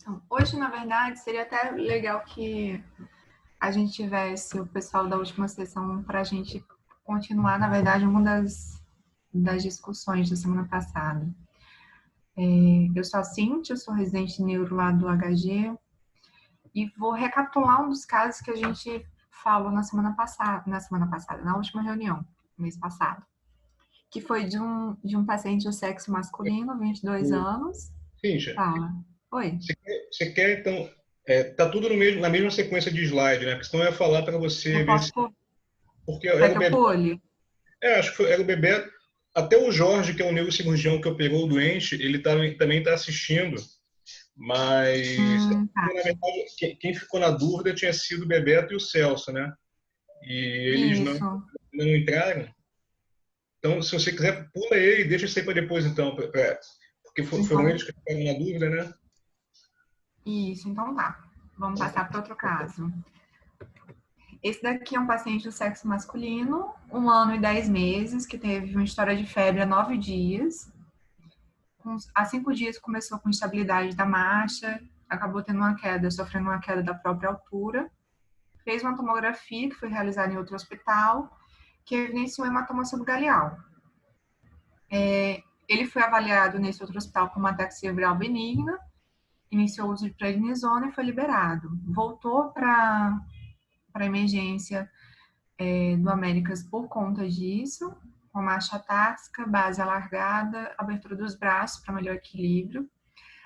Isso. Hoje, na verdade, seria até legal que a gente tivesse o pessoal da última sessão para a gente continuar, na verdade, uma das discussões da semana passada. Eu sou a Cíntia, eu sou residente neuro lá do HG e vou recapitular um dos casos que a gente falou na última reunião, mês passado, que foi de um paciente do sexo masculino, 22 anos. Cíntia, Fala. Oi. você quer, então, tá tudo na mesma sequência de slide, né? Porque senão eu ia falar para você Eu ver posso se... pôr? Porque Quer era que o eu bebê... pule? acho que era o bebê... Até o Jorge, que é o neurocirurgião que operou o doente, ele também está assistindo, mas, Tá. na verdade, quem ficou na dúvida tinha sido o Bebeto e o Celso, né? E eles Isso. não entraram. Então, se você quiser, pula ele e deixa isso aí para depois, então, porque foram Então, eles que ficaram na dúvida, né? isso, então tá. Vamos passar para outro caso. Esse daqui é um paciente do sexo masculino, 1 ano e 10 meses, que teve uma história de febre há 9 dias. Há 5 dias começou com instabilidade da marcha, acabou tendo uma queda, sofrendo uma queda da própria altura. Fez uma tomografia que foi realizada em outro hospital, que evidenciou hematoma subgaleal. Ele foi avaliado nesse outro hospital com uma ataxia viral benigna, iniciou o uso de prednisona e foi liberado. Voltou para a emergência do Américas por conta disso, com marcha táxica, base alargada, abertura dos braços para melhor equilíbrio.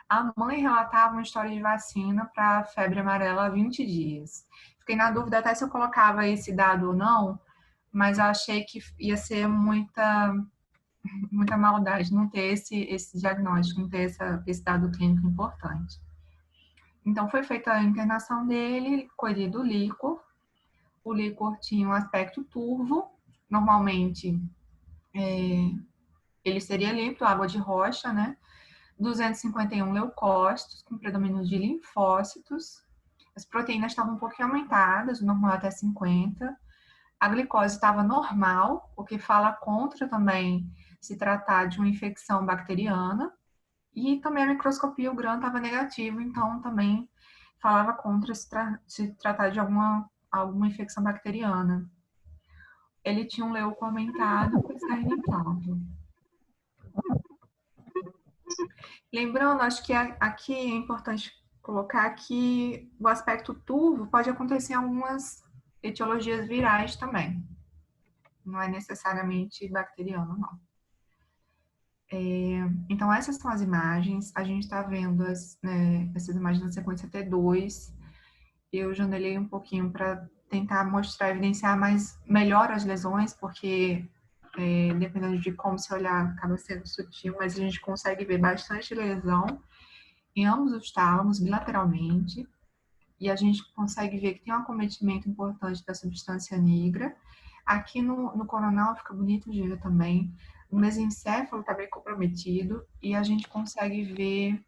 A mãe relatava uma história de vacina para febre amarela há 20 dias. Fiquei na dúvida até se eu colocava esse dado ou não, mas eu achei que ia ser muita maldade não ter esse diagnóstico, não ter esse dado clínico importante. Então, foi feita a internação dele, colhido o líquor. O líquor tinha um aspecto turvo, normalmente ele seria límpido, água de rocha, né? 251 leucócitos, com predomínio de linfócitos. As proteínas estavam um pouquinho aumentadas, o normal até 50. A glicose estava normal, o que fala contra também se tratar de uma infecção bacteriana. E também a microscopia, o GRAM estava negativo, então também falava contra se tratar de alguma infecção bacteriana. Ele tinha um leuco aumentado com SRN alto. Lembrando, acho que aqui é importante colocar que o aspecto turvo pode acontecer em algumas etiologias virais também. Não é necessariamente bacteriano, não. Então, essas são as imagens. A gente está vendo essas imagens na sequência T2. Eu janelei um pouquinho para tentar mostrar, evidenciar melhor as lesões, porque dependendo de como se olhar, acaba sendo sutil, mas a gente consegue ver bastante lesão em ambos os tálamos, bilateralmente, e a gente consegue ver que tem um acometimento importante da substância negra. Aqui no coronal fica bonito de ver também. O mesencéfalo está bem comprometido e a gente consegue ver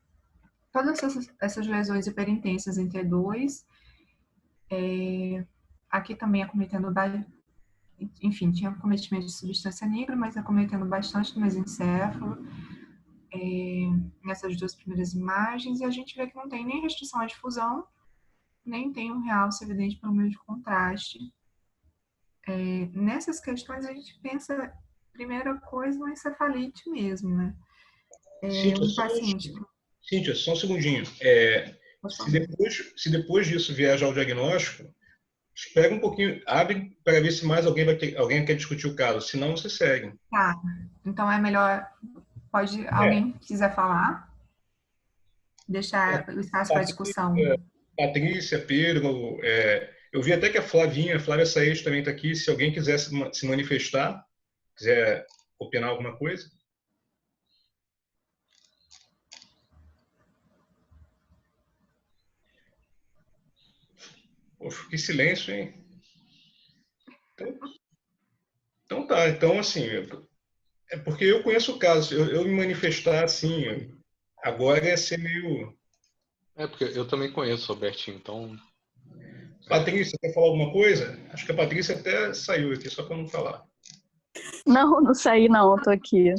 todas essas lesões hiperintensas em T2. Aqui também acometendo, enfim, tinha acometimento de substância negra, mas acometendo bastante no mesencéfalo. Nessas duas primeiras imagens, e a gente vê que não tem nem restrição à difusão, nem tem um realce evidente pelo meio de contraste. Nessas questões, a gente pensa, primeira coisa, no encefalite mesmo, né? Cíntia, só um segundinho. Se depois disso vier já o diagnóstico, espera um pouquinho, abre para ver se mais alguém quer discutir o caso, senão você segue. Tá, então é melhor, alguém quiser falar? Deixar o espaço para discussão. Patrícia, Pedro, eu vi até que a Flávia Saez também está aqui, se alguém quiser se manifestar, quiser opinar alguma coisa. Poxa, que silêncio, hein? Então tá, então assim, é porque eu conheço o caso, eu me manifestar assim, agora é ser meio... Porque eu também conheço o Albertinho, então... Patrícia, quer falar alguma coisa? Acho que a Patrícia até saiu aqui, só para não falar. Não saí não, tô aqui.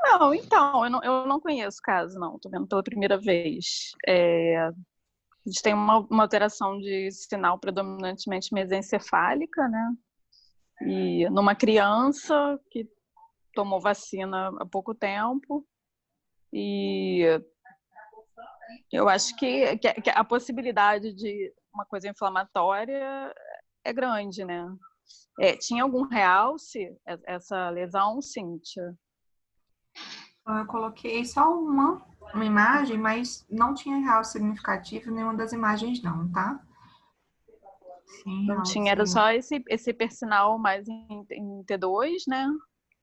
Não, então, eu não conheço o caso, não. Estou vendo pela primeira vez. A gente tem uma alteração de sinal predominantemente mesencefálica, né? E numa criança que tomou vacina há pouco tempo. E eu acho que a possibilidade de uma coisa inflamatória é grande, né? Tinha algum realce essa lesão, Cíntia? Eu coloquei só uma imagem, mas não tinha realce significativo em nenhuma das imagens, não, tá? Sim, não tinha, era só esse hipersinal mais em T2, né?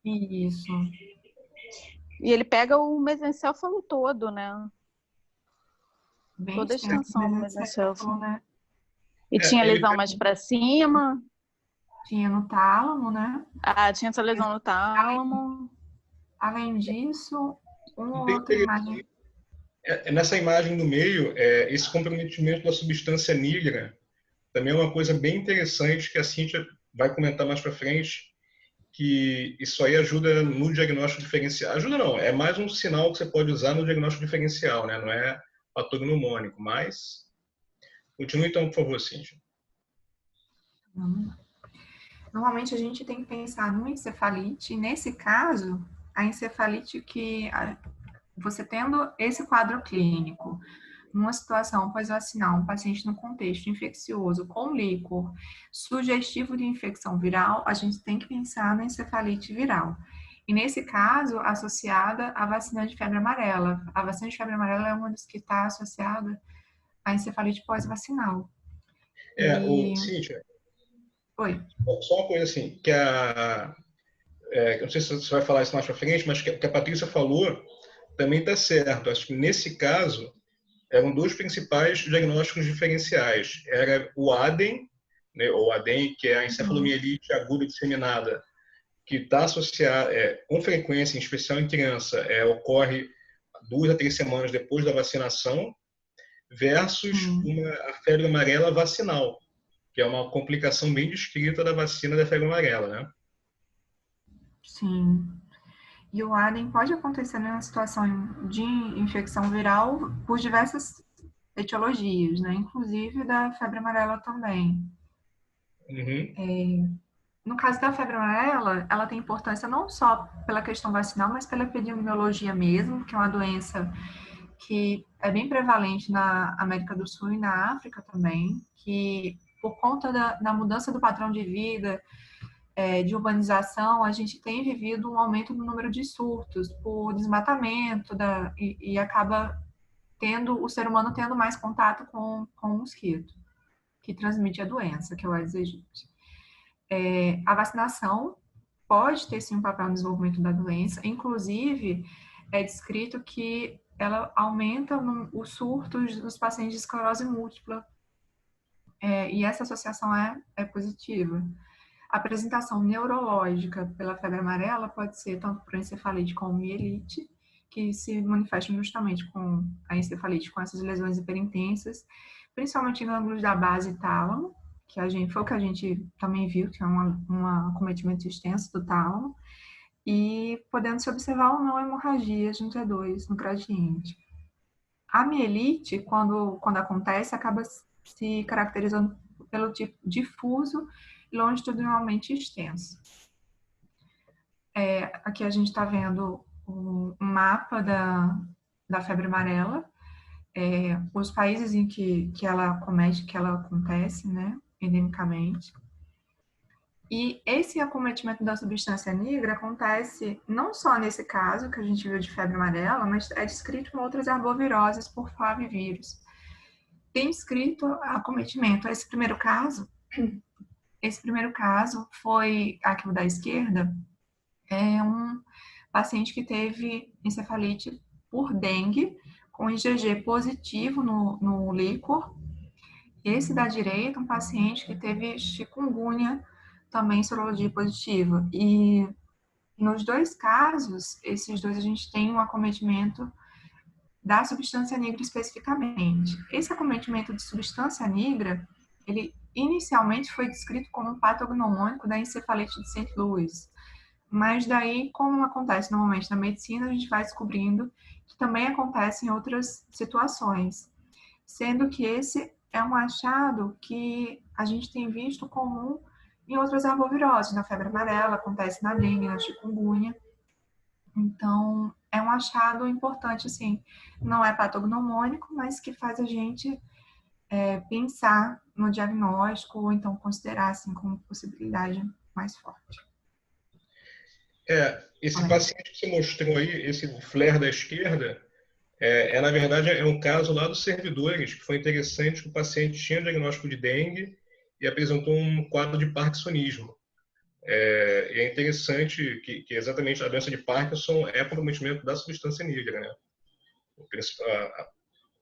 Isso. E ele pega o mesencéfalo todo, né? Bem Toda a extensão do mesencéfalo, né? E tinha lesão mais para cima? Tinha no tálamo, né? Tinha essa lesão no tálamo. Além disso, uma outra imagem. Nessa imagem do meio, esse comprometimento da substância negra também é uma coisa bem interessante que a Cíntia vai comentar mais para frente, que isso aí ajuda no diagnóstico diferencial. Ajuda não, é mais um sinal que você pode usar no diagnóstico diferencial, né? Não é patognomônico, mas... Continue então, por favor, Cíntia. Normalmente a gente tem que pensar numa encefalite, e nesse caso, a encefalite que você tendo esse quadro clínico, numa situação pós-vacinal, um paciente no contexto infeccioso com líquor sugestivo de infecção viral, a gente tem que pensar na encefalite viral. E nesse caso, associada à vacina de febre amarela. A vacina de febre amarela é uma das que está associada à encefalite pós-vacinal. Cíntia, Oi. Só uma coisa assim, que eu não sei se você vai falar isso mais para frente, mas que a Patrícia falou também está certo. Acho que nesse caso eram dois principais diagnósticos diferenciais. Era o ADEM, né, ou ADEM, que é a encefalomielite aguda disseminada, que está associada com frequência, em especial em criança, ocorre 2 a 3 semanas depois da vacinação, versus a febre amarela vacinal, que é uma complicação bem descrita da vacina da febre amarela, né? Sim. E o ADEM pode acontecer numa situação de infecção viral por diversas etiologias, né? Inclusive da febre amarela também. No caso da febre amarela, ela tem importância não só pela questão vacinal, mas pela epidemiologia mesmo, que é uma doença que é bem prevalente na América do Sul e na África também, que por conta da mudança do padrão de vida, de urbanização, a gente tem vivido um aumento no número de surtos por desmatamento e acaba o ser humano tendo mais contato com o mosquito, que transmite a doença, que é o Aedes aegypti. A vacinação pode ter sim um papel no desenvolvimento da doença, inclusive é descrito que ela aumenta os surtos dos pacientes de esclerose múltipla, e essa associação é positiva. A apresentação neurológica pela febre amarela pode ser tanto por encefalite como mielite, que se manifestam justamente com a encefalite, com essas lesões hiperintensas, principalmente em ângulos da base e tálamo, que foi o que a gente também viu, que é um acometimento extenso do tálamo, e podendo se observar ou não hemorragias no T2, no gradiente. A mielite, quando acontece, acaba se caracterizando pelo tipo difuso e longitudinalmente extenso. Aqui a gente está vendo um mapa da febre amarela, os países em que ela acontece, né, endemicamente. E esse acometimento da substância negra acontece não só nesse caso que a gente viu de febre amarela, mas é descrito em outras arboviroses por flavivírus. Tem descrito acometimento. Esse primeiro caso foi aqui o da esquerda, um paciente que teve encefalite por dengue, com IgG positivo no líquor. Esse da direita, um paciente que teve chikungunya, também sorologia positiva. E nos dois casos, esses dois a gente tem um acometimento da substância negra especificamente. Esse acometimento de substância negra, ele inicialmente foi descrito como um patognomônico da encefalite de St. Louis, Mas daí, como acontece normalmente na medicina, a gente vai descobrindo que também acontece em outras situações. Sendo que esse é um achado que a gente tem visto comum em outras arboviroses. Na febre amarela, acontece na dengue, na chikungunya. Então, é um achado importante, assim, não é patognomônico, mas que faz a gente pensar no diagnóstico ou então considerar, assim, como possibilidade mais forte. Esse paciente que você mostrou aí, esse flare da esquerda, na verdade, é um caso lá dos servidores, que foi interessante que o paciente tinha diagnóstico de dengue e apresentou um quadro de parkinsonismo. E é interessante que exatamente a doença de Parkinson é comprometimento da substância negra, né?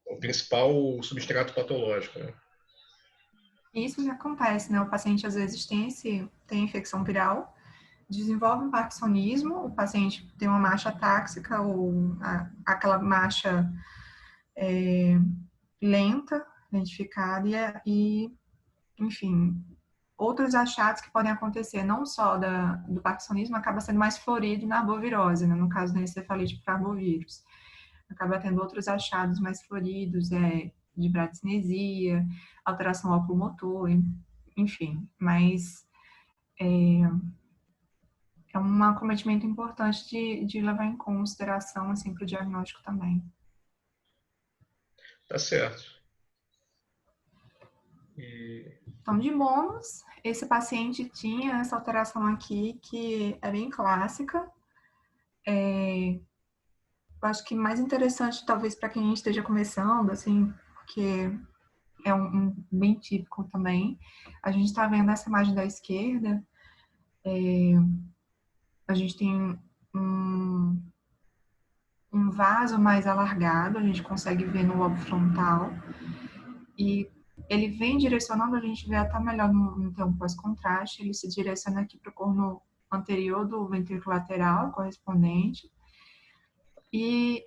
O principal substrato patológico, né? Isso que acontece, né? O paciente às vezes tem infecção viral, desenvolve um parkinsonismo, o paciente tem uma marcha táxica ou aquela marcha lenta, identificada e, enfim, outros achados que podem acontecer, não só do parkinsonismo, acaba sendo mais florido na arbovirose, né? No caso da encefalite por arbovirus. Acaba tendo outros achados mais floridos, de bradicinesia, alteração oculomotor, enfim. Mas é um acometimento importante de levar em consideração, assim, para o diagnóstico também. Tá certo. Então, de bônus, esse paciente tinha essa alteração aqui, que é bem clássica. Eu acho que mais interessante, talvez, para quem esteja começando, assim, porque é um bem típico também. A gente está vendo essa imagem da esquerda, a gente tem um vaso mais alargado, a gente consegue ver no lobo frontal, e ele vem direcionando, a gente vê até melhor no tempo pós-contraste, ele se direciona aqui para o corno anterior do ventrículo lateral correspondente, e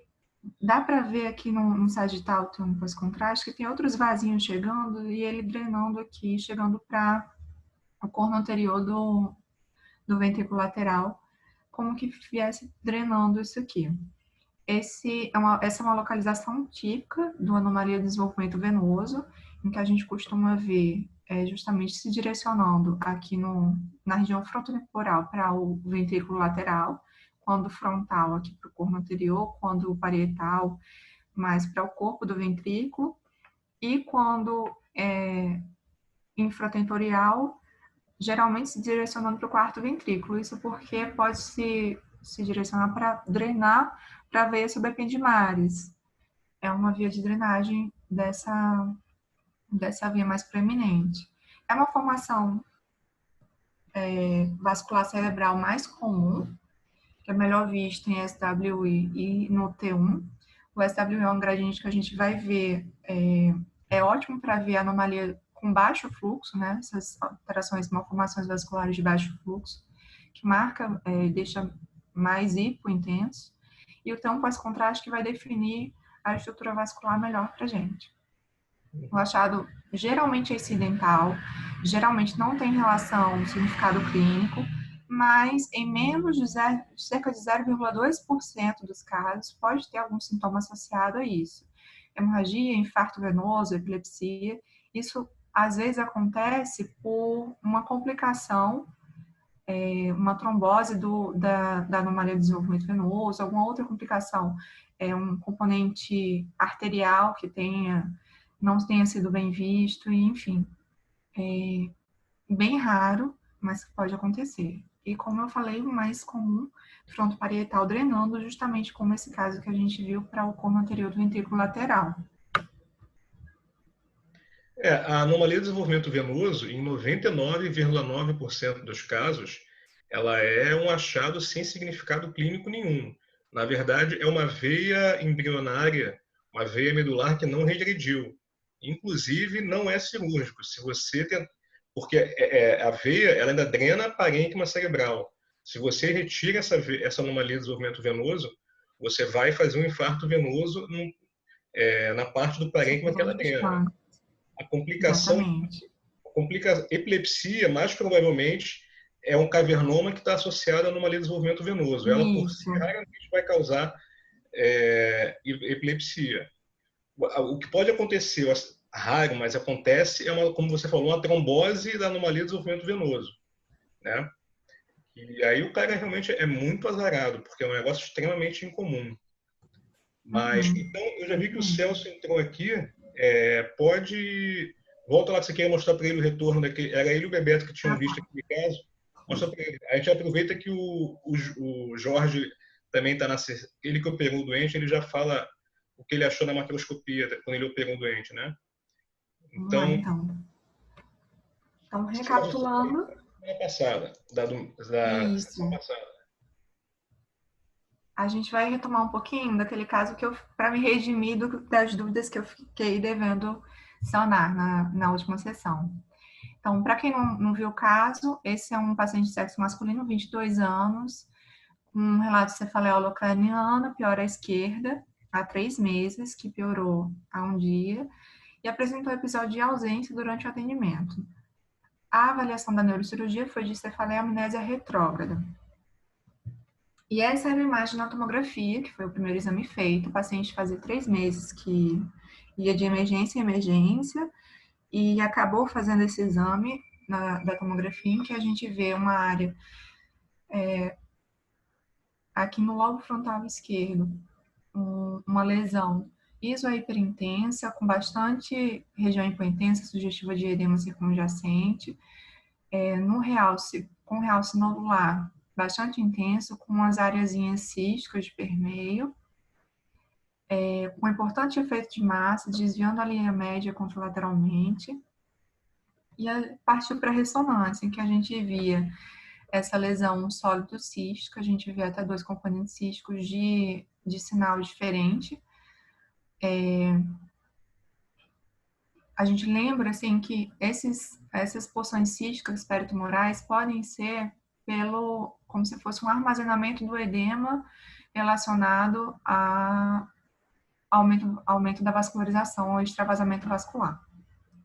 dá para ver aqui no sagital, tempo pós-contraste, que tem outros vasinhos chegando, e ele drenando aqui, chegando para o corno anterior do ventrículo lateral, como que viesse drenando isso aqui. Essa é uma localização típica do anomalia de desenvolvimento venoso, em que a gente costuma ver justamente se direcionando aqui na região frontotemporal para o ventrículo lateral, quando frontal aqui para o corno anterior, quando o parietal mais para o corpo do ventrículo, e quando infratentorial, geralmente se direcionando para o quarto ventrículo. Isso porque pode se direcionar para drenar para a veia subependimares. É uma via de drenagem dessa via mais proeminente. É uma formação vascular cerebral mais comum, que é melhor vista em SWI e no T1. O SWI é um gradiente que a gente vai ver, é ótimo para ver anomalia com baixo fluxo, né? Essas alterações, malformações vasculares de baixo fluxo, que marca, deixa mais hipointenso. E o T1 pós-contraste que vai definir a estrutura vascular melhor para a gente. O achado geralmente é incidental, geralmente não tem relação significado clínico, mas em menos de cerca de 0,2% dos casos pode ter algum sintoma associado a isso. Hemorragia, infarto venoso, epilepsia, isso às vezes acontece por uma complicação, uma trombose da anomalia de desenvolvimento venoso, alguma outra complicação, um componente arterial que não tenha sido bem visto, e, enfim, bem raro, mas pode acontecer. E como eu falei, o mais comum, fronto parietal drenando, justamente como esse caso que a gente viu para o corno anterior do ventrículo lateral. A anomalia de desenvolvimento venoso, em 99,9% dos casos, ela é um achado sem significado clínico nenhum. Na verdade, é uma veia embrionária, uma veia medular que não regrediu. Inclusive, não é cirúrgico. Se você tem... Porque a veia ela ainda drena a parênquima cerebral. Se você retira essa anomalia de desenvolvimento venoso, você vai fazer um infarto venoso na parte do parênquima que ela drena. A complicação, epilepsia, mais provavelmente, é um cavernoma que está associado a anomalia de desenvolvimento venoso. Ela, por si, Isso. raramente vai causar epilepsia. O que pode acontecer, raro, mas acontece, como você falou, uma trombose da anomalia de desenvolvimento venoso, né? E aí o cara realmente é muito azarado, porque é um negócio extremamente incomum. Mas, então, eu já vi que o Celso entrou aqui. Pode... Volta lá que você queria mostrar para ele o retorno daquele... Era ele e o Bebeto que tinham visto aquele caso. Mostra para ele. A gente aproveita que o Jorge também está na... Ele que operou o doente, ele já fala o que ele achou na macroscopia quando ele operou o doente, né? Então, recapitulando... Semana passada, da sessão passada. A gente vai retomar um pouquinho daquele caso para me redimir das dúvidas que eu fiquei devendo sanar na última sessão. Então, para quem não viu o caso, esse é um paciente de sexo masculino, 22 anos, com um relato de cefaleia holocraniana, piora à esquerda, há 3 meses, que piorou há 1 dia, e apresentou episódio de ausência durante o atendimento. A avaliação da neurocirurgia foi de cefaleia amnésia retrógrada. E essa era a imagem na tomografia, que foi o primeiro exame feito. O paciente fazia 3 meses que ia de emergência em emergência e acabou fazendo esse exame da tomografia, em que a gente vê uma área aqui no lobo frontal esquerdo, uma lesão isohiperintensa, com bastante região hipointensa, sugestiva de edema circunjacente, com realce nodular bastante intenso, com umas áreazinhas císticas de permeio, com importante efeito de massa, desviando a linha média contralateralmente, e partiu para a ressonância, em que a gente via essa lesão sólido cística, a gente vê até 2 componentes císticos de sinal diferente. A gente lembra, assim, que essas porções císticas peritumorais podem ser como se fosse um armazenamento do edema relacionado a aumento da vascularização ou extravasamento vascular.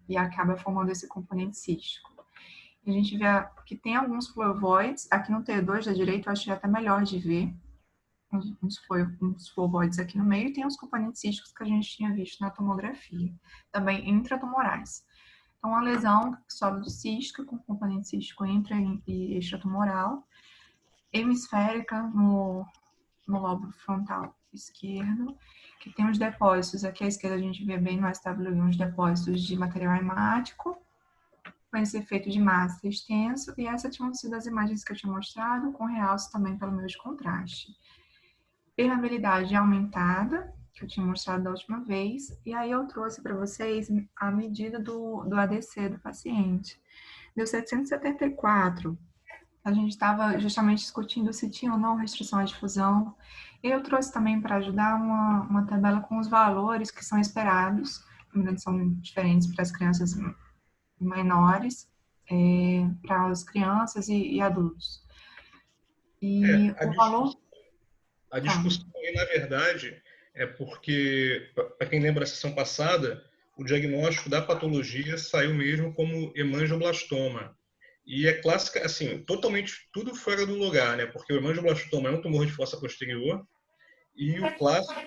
E acaba formando esse componente cístico. E a gente vê que tem alguns fluovoides, aqui no T2 da direita eu achei até melhor de ver, uns fluovoides aqui no meio, e tem os componentes císticos que a gente tinha visto na tomografia, também intratumorais. Então, a lesão sólido cística com componente cístico intra e extratumoral, hemisférica no lobo frontal esquerdo, que tem os depósitos, aqui à esquerda a gente vê bem no SWI uns depósitos de material hemático, com esse efeito de massa extenso, e essa tinham sido as imagens que eu tinha mostrado, com realce também pelo meio de contraste. Permeabilidade aumentada, que eu tinha mostrado da última vez, e aí eu trouxe para vocês a medida do ADC do paciente. Deu 774. A gente estava justamente discutindo se tinha ou não restrição à difusão. Eu trouxe também para ajudar uma tabela com os valores que são esperados, que são diferentes para as crianças menores, para as crianças e adultos. E o valor... A discussão aí, na verdade, é porque, para quem lembra da sessão passada, o diagnóstico da patologia saiu mesmo como hemangioblastoma. E é clássica, assim, totalmente tudo fora do lugar, né? Porque o hemangioblastoma é um tumor de fossa posterior e o clássico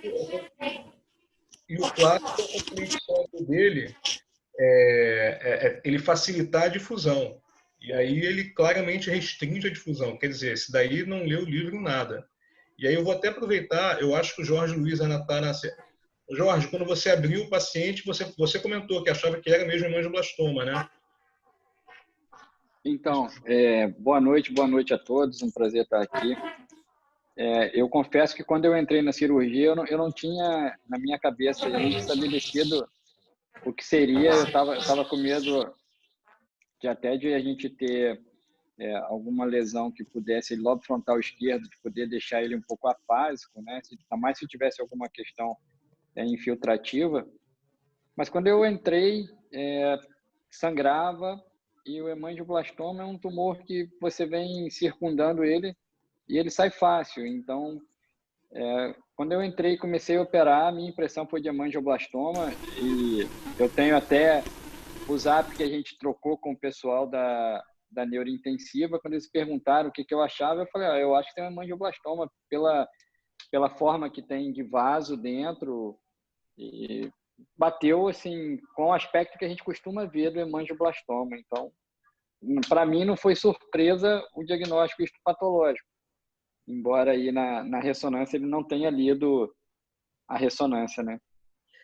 componente sólido dele ele facilitar a difusão. E aí ele claramente restringe a difusão. Quer dizer, esse daí não leu o livro nada. E aí eu vou até aproveitar, eu acho que o Jorge Luiz ainda está na... Jorge, quando você abriu o paciente, você comentou que achava que era mesmo hemangioblastoma, né? Então, boa noite a todos, um prazer estar aqui. Eu confesso que quando eu entrei na cirurgia, eu não tinha na minha cabeça estabelecido o que seria. Eu estava com medo de a gente ter alguma lesão que pudesse, lobo frontal esquerdo, de poder deixar ele um pouco afásico, né? Ainda mais se tivesse alguma questão infiltrativa. Mas quando eu entrei, sangrava, e o hemangioblastoma é um tumor que você vem circundando ele e ele sai fácil. Então, quando eu entrei e comecei a operar, a minha impressão foi de hemangioblastoma, e eu tenho até o zap que a gente trocou com o pessoal da da neurointensiva, quando eles perguntaram o que eu achava, eu falei, eu acho que tem uma hemangioblastoma pela forma que tem de vaso dentro, e bateu assim com o aspecto que a gente costuma ver do hemangioblastoma. Então, para mim não foi surpresa o diagnóstico histopatológico, embora aí na ressonância ele não tenha lido a ressonância, né?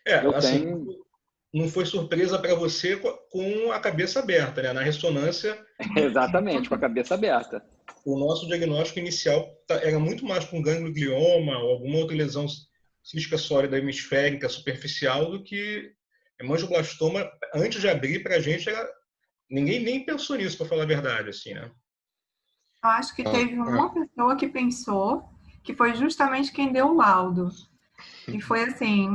Eu assim, tenho... não foi surpresa para você com a cabeça aberta, né? Na ressonância... Exatamente, com a cabeça aberta. O nosso diagnóstico inicial era muito mais com ganglioma ou alguma outra lesão cística sólida hemisférica superficial do que hemangioblastoma. Antes de abrir para a gente, ninguém nem pensou nisso, para falar a verdade, assim, né? Eu acho que teve uma pessoa que pensou, que foi justamente quem deu o laudo. E foi assim,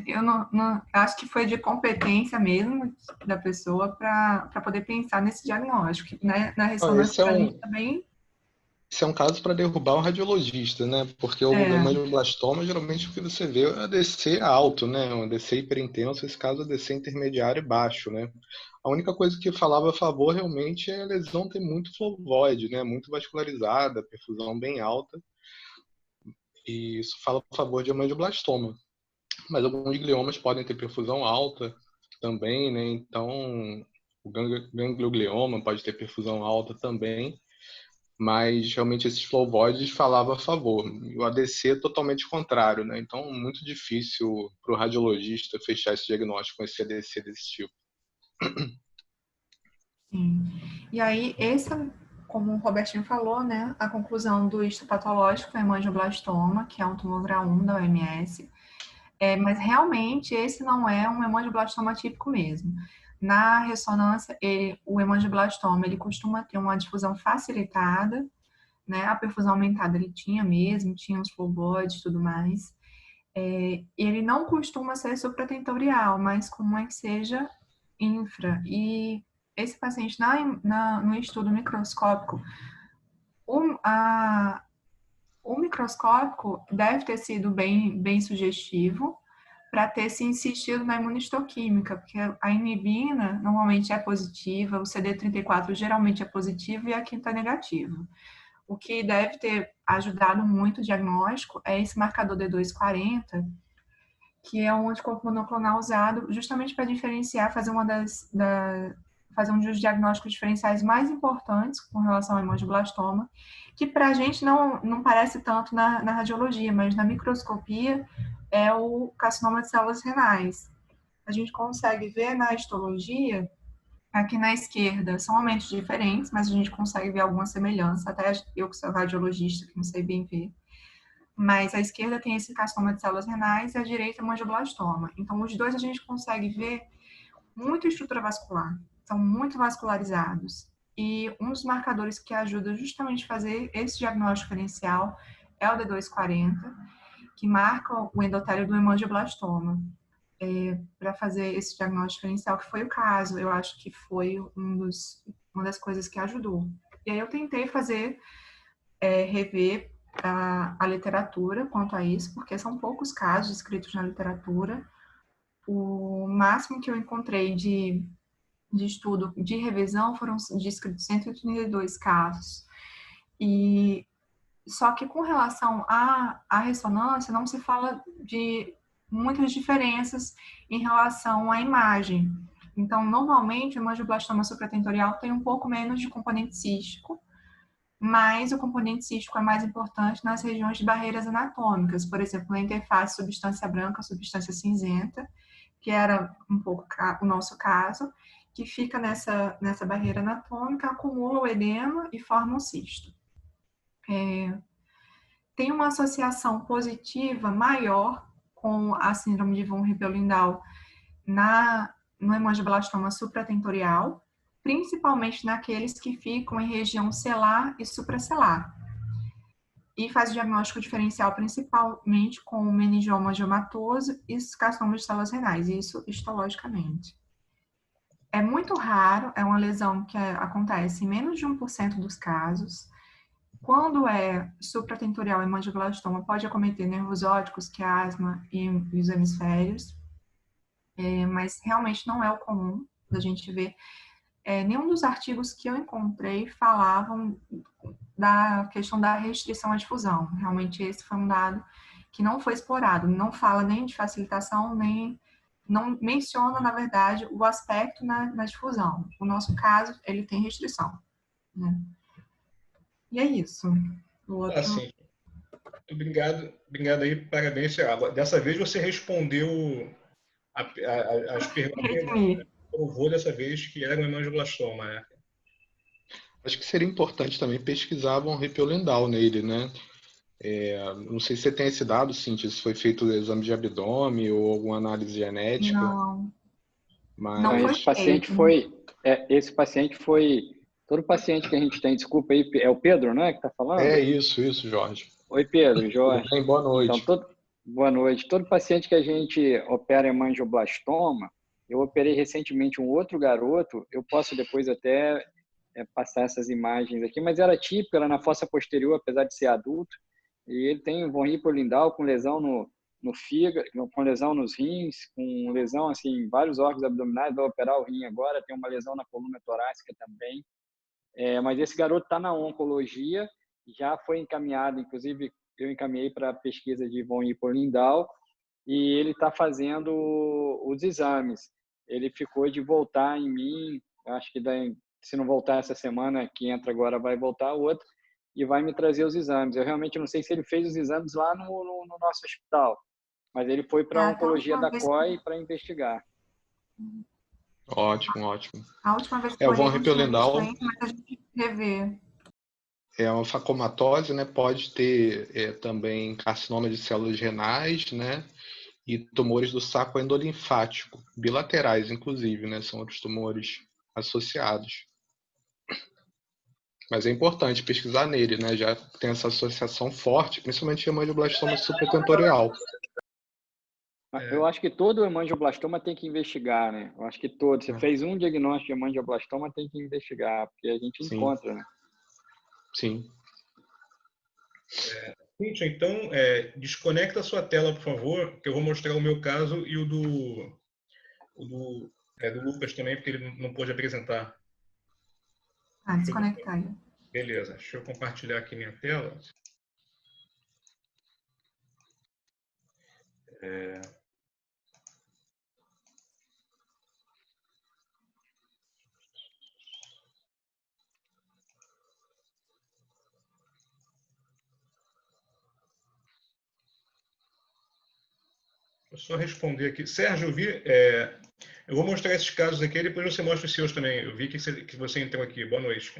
eu não acho que foi de competência mesmo da pessoa para poder pensar nesse diagnóstico, né? Na ressonância a gente também. Esse é um caso para derrubar um radiologista, né? Porque o hemangioblastoma, geralmente, o que você vê é ADC alto, né? Um ADC hiperintenso, esse caso ADC intermediário e baixo, né? A única coisa que falava a favor realmente é a lesão ter muito flavoide, né? Muito vascularizada, perfusão bem alta. E isso fala a favor de hemangioblastoma. Mas alguns gliomas podem ter perfusão alta também, né? Então, o ganglioma pode ter perfusão alta também. Mas realmente esses flavoides falavam a favor. E o ADC é totalmente contrário, né? Então, muito difícil para o radiologista fechar esse diagnóstico com esse ADC desse tipo. Sim. E aí, como o Robertinho falou, né, a conclusão do histopatológico é hemangioblastoma, que é um tumor grau 1 da OMS. Mas realmente esse não é um hemangioblastoma típico mesmo. Na ressonância, o hemangioblastoma ele costuma ter uma difusão facilitada, né? A perfusão aumentada ele tinha mesmo, tinha os flavoides e tudo mais. Ele não costuma ser supratentorial, mas como é que seja infra. E esse paciente, no estudo microscópico, o microscópico deve ter sido bem sugestivo para ter se insistido na imunistoquímica, porque a inibina normalmente é positiva, o CD34 geralmente é positivo e a quinta é negativo. O que deve ter ajudado muito o diagnóstico é esse marcador D240, que é um anticorpo monoclonal usado justamente para diferenciar, fazer fazer um dos diagnósticos diferenciais mais importantes com relação ao hemangioblastoma, que para a gente não parece tanto na radiologia, mas na microscopia é o carcinoma de células renais. A gente consegue ver na histologia, aqui na esquerda, são aumentos diferentes, mas a gente consegue ver alguma semelhança, até eu que sou radiologista, que não sei bem ver. Mas a esquerda tem esse carcinoma de células renais e a direita hemangioblastoma. Então, os dois a gente consegue ver muita estrutura vascular, são muito vascularizados. E um dos marcadores que ajuda justamente a fazer esse diagnóstico diferencial é o D240, que marca o endotélio do hemangioblastoma. Para fazer esse diagnóstico diferencial, que foi o caso, eu acho que foi uma das coisas que ajudou. E aí eu tentei rever a literatura quanto a isso, porque são poucos casos escritos na literatura. O máximo que eu encontrei de estudo de revisão foram descritos 132 casos. E só que com relação à ressonância, não se fala de muitas diferenças em relação à imagem. Então, normalmente, o hemangioblastoma supratentorial tem um pouco menos de componente cístico, mas o componente cístico é mais importante nas regiões de barreiras anatômicas, por exemplo, na interface substância branca, substância cinzenta, que era um pouco o nosso caso, que fica nessa barreira anatômica, acumula o edema e forma um cisto. Tem uma associação positiva maior com a síndrome de von Hippel-Lindau no hemangioblastoma supratentorial, principalmente naqueles que ficam em região celar e supracelar. E faz o diagnóstico diferencial principalmente com o meningioma angiomatoso e carcinoma de células renais, isso histologicamente. É muito raro, é uma lesão que acontece em menos de 1% dos casos. Quando é supratentorial hemangioblastoma, pode acometer nervos ópticos, que é a asma e os hemisférios, mas realmente não é o comum da gente ver. nenhum dos artigos que eu encontrei falavam da questão da restrição à difusão. Realmente esse foi um dado que não foi explorado, não fala nem de facilitação, nem não menciona, na verdade, o aspecto na difusão. O nosso caso, ele tem restrição, né? E é isso. O outro... Sim. Obrigado aí, parabéns. Dessa vez você respondeu as perguntas, provou dessa vez que era um hemangiblastoma, né? Acho que seria importante também pesquisar von Hippel-Lindau nele, né? Não sei se você tem esse dado, Cíntia, se foi feito exame de abdômen ou alguma análise genética. Não. Mas... Não foi esse paciente foi... Todo paciente que a gente tem, desculpa aí, é o Pedro, né, que está falando? Isso, Jorge. Oi, Pedro, Jorge. Tudo bem? Boa noite. Então, boa noite. Todo paciente que a gente opera hemangioblastoma, eu operei recentemente um outro garoto, eu posso depois até passar essas imagens aqui, mas era típico, era na fossa posterior, apesar de ser adulto, e ele tem von Hippel-Lindau com lesão no fígado, com lesão nos rins, com lesão assim, em vários órgãos abdominais, vai operar o rim agora, tem uma lesão na coluna torácica também. Mas esse garoto está na oncologia, já foi encaminhado, inclusive eu encaminhei para a pesquisa de von Hippel-Lindau, e ele está fazendo os exames. Ele ficou de voltar em mim, acho que se não voltar essa semana, que entra agora, vai voltar outra, e vai me trazer os exames. Eu realmente não sei se ele fez os exames lá no nosso hospital, mas ele foi para a oncologia da COI para investigar. Ótimo. A última vez que o von Hippel-Lindau mas a gente revê. É uma sarcomatose, né? Pode ter também carcinoma de células renais, né? E tumores do saco endolinfático, bilaterais, inclusive, né? São outros tumores associados. Mas é importante pesquisar nele, né? Já tem essa associação forte, principalmente hemangioblastoma supratentorial. Eu acho que todo hemangioblastoma tem que investigar, né? Eu acho que todo. Você fez um diagnóstico de hemangioblastoma, tem que investigar, porque a gente encontra, né? Sim. Cíntia, então, desconecta a sua tela, por favor, que eu vou mostrar o meu caso e o do Lucas também, porque ele não pôde apresentar. Desconectar aí. Beleza, deixa eu compartilhar aqui minha tela. Vou só responder aqui. Sérgio, eu vou mostrar esses casos aqui, depois você mostra os seus também. Eu vi que você entrou aqui. Boa noite.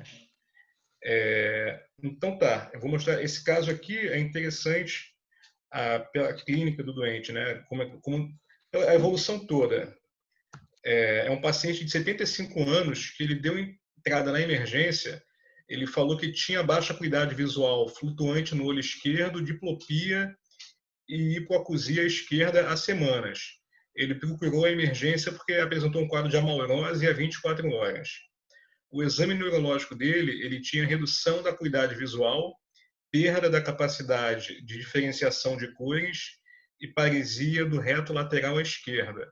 Então tá, eu vou mostrar. Esse caso aqui é interessante pela clínica do doente, né? Como a evolução toda. É um paciente de 75 anos que ele deu entrada na emergência. Ele falou que tinha baixa acuidade visual flutuante no olho esquerdo, diplopia e hipoacusia esquerda há semanas. Ele procurou a emergência porque apresentou um quadro de amaurose há 24 horas. O exame neurológico dele, ele tinha redução da acuidade visual, perda da capacidade de diferenciação de cores e paresia do reto lateral à esquerda.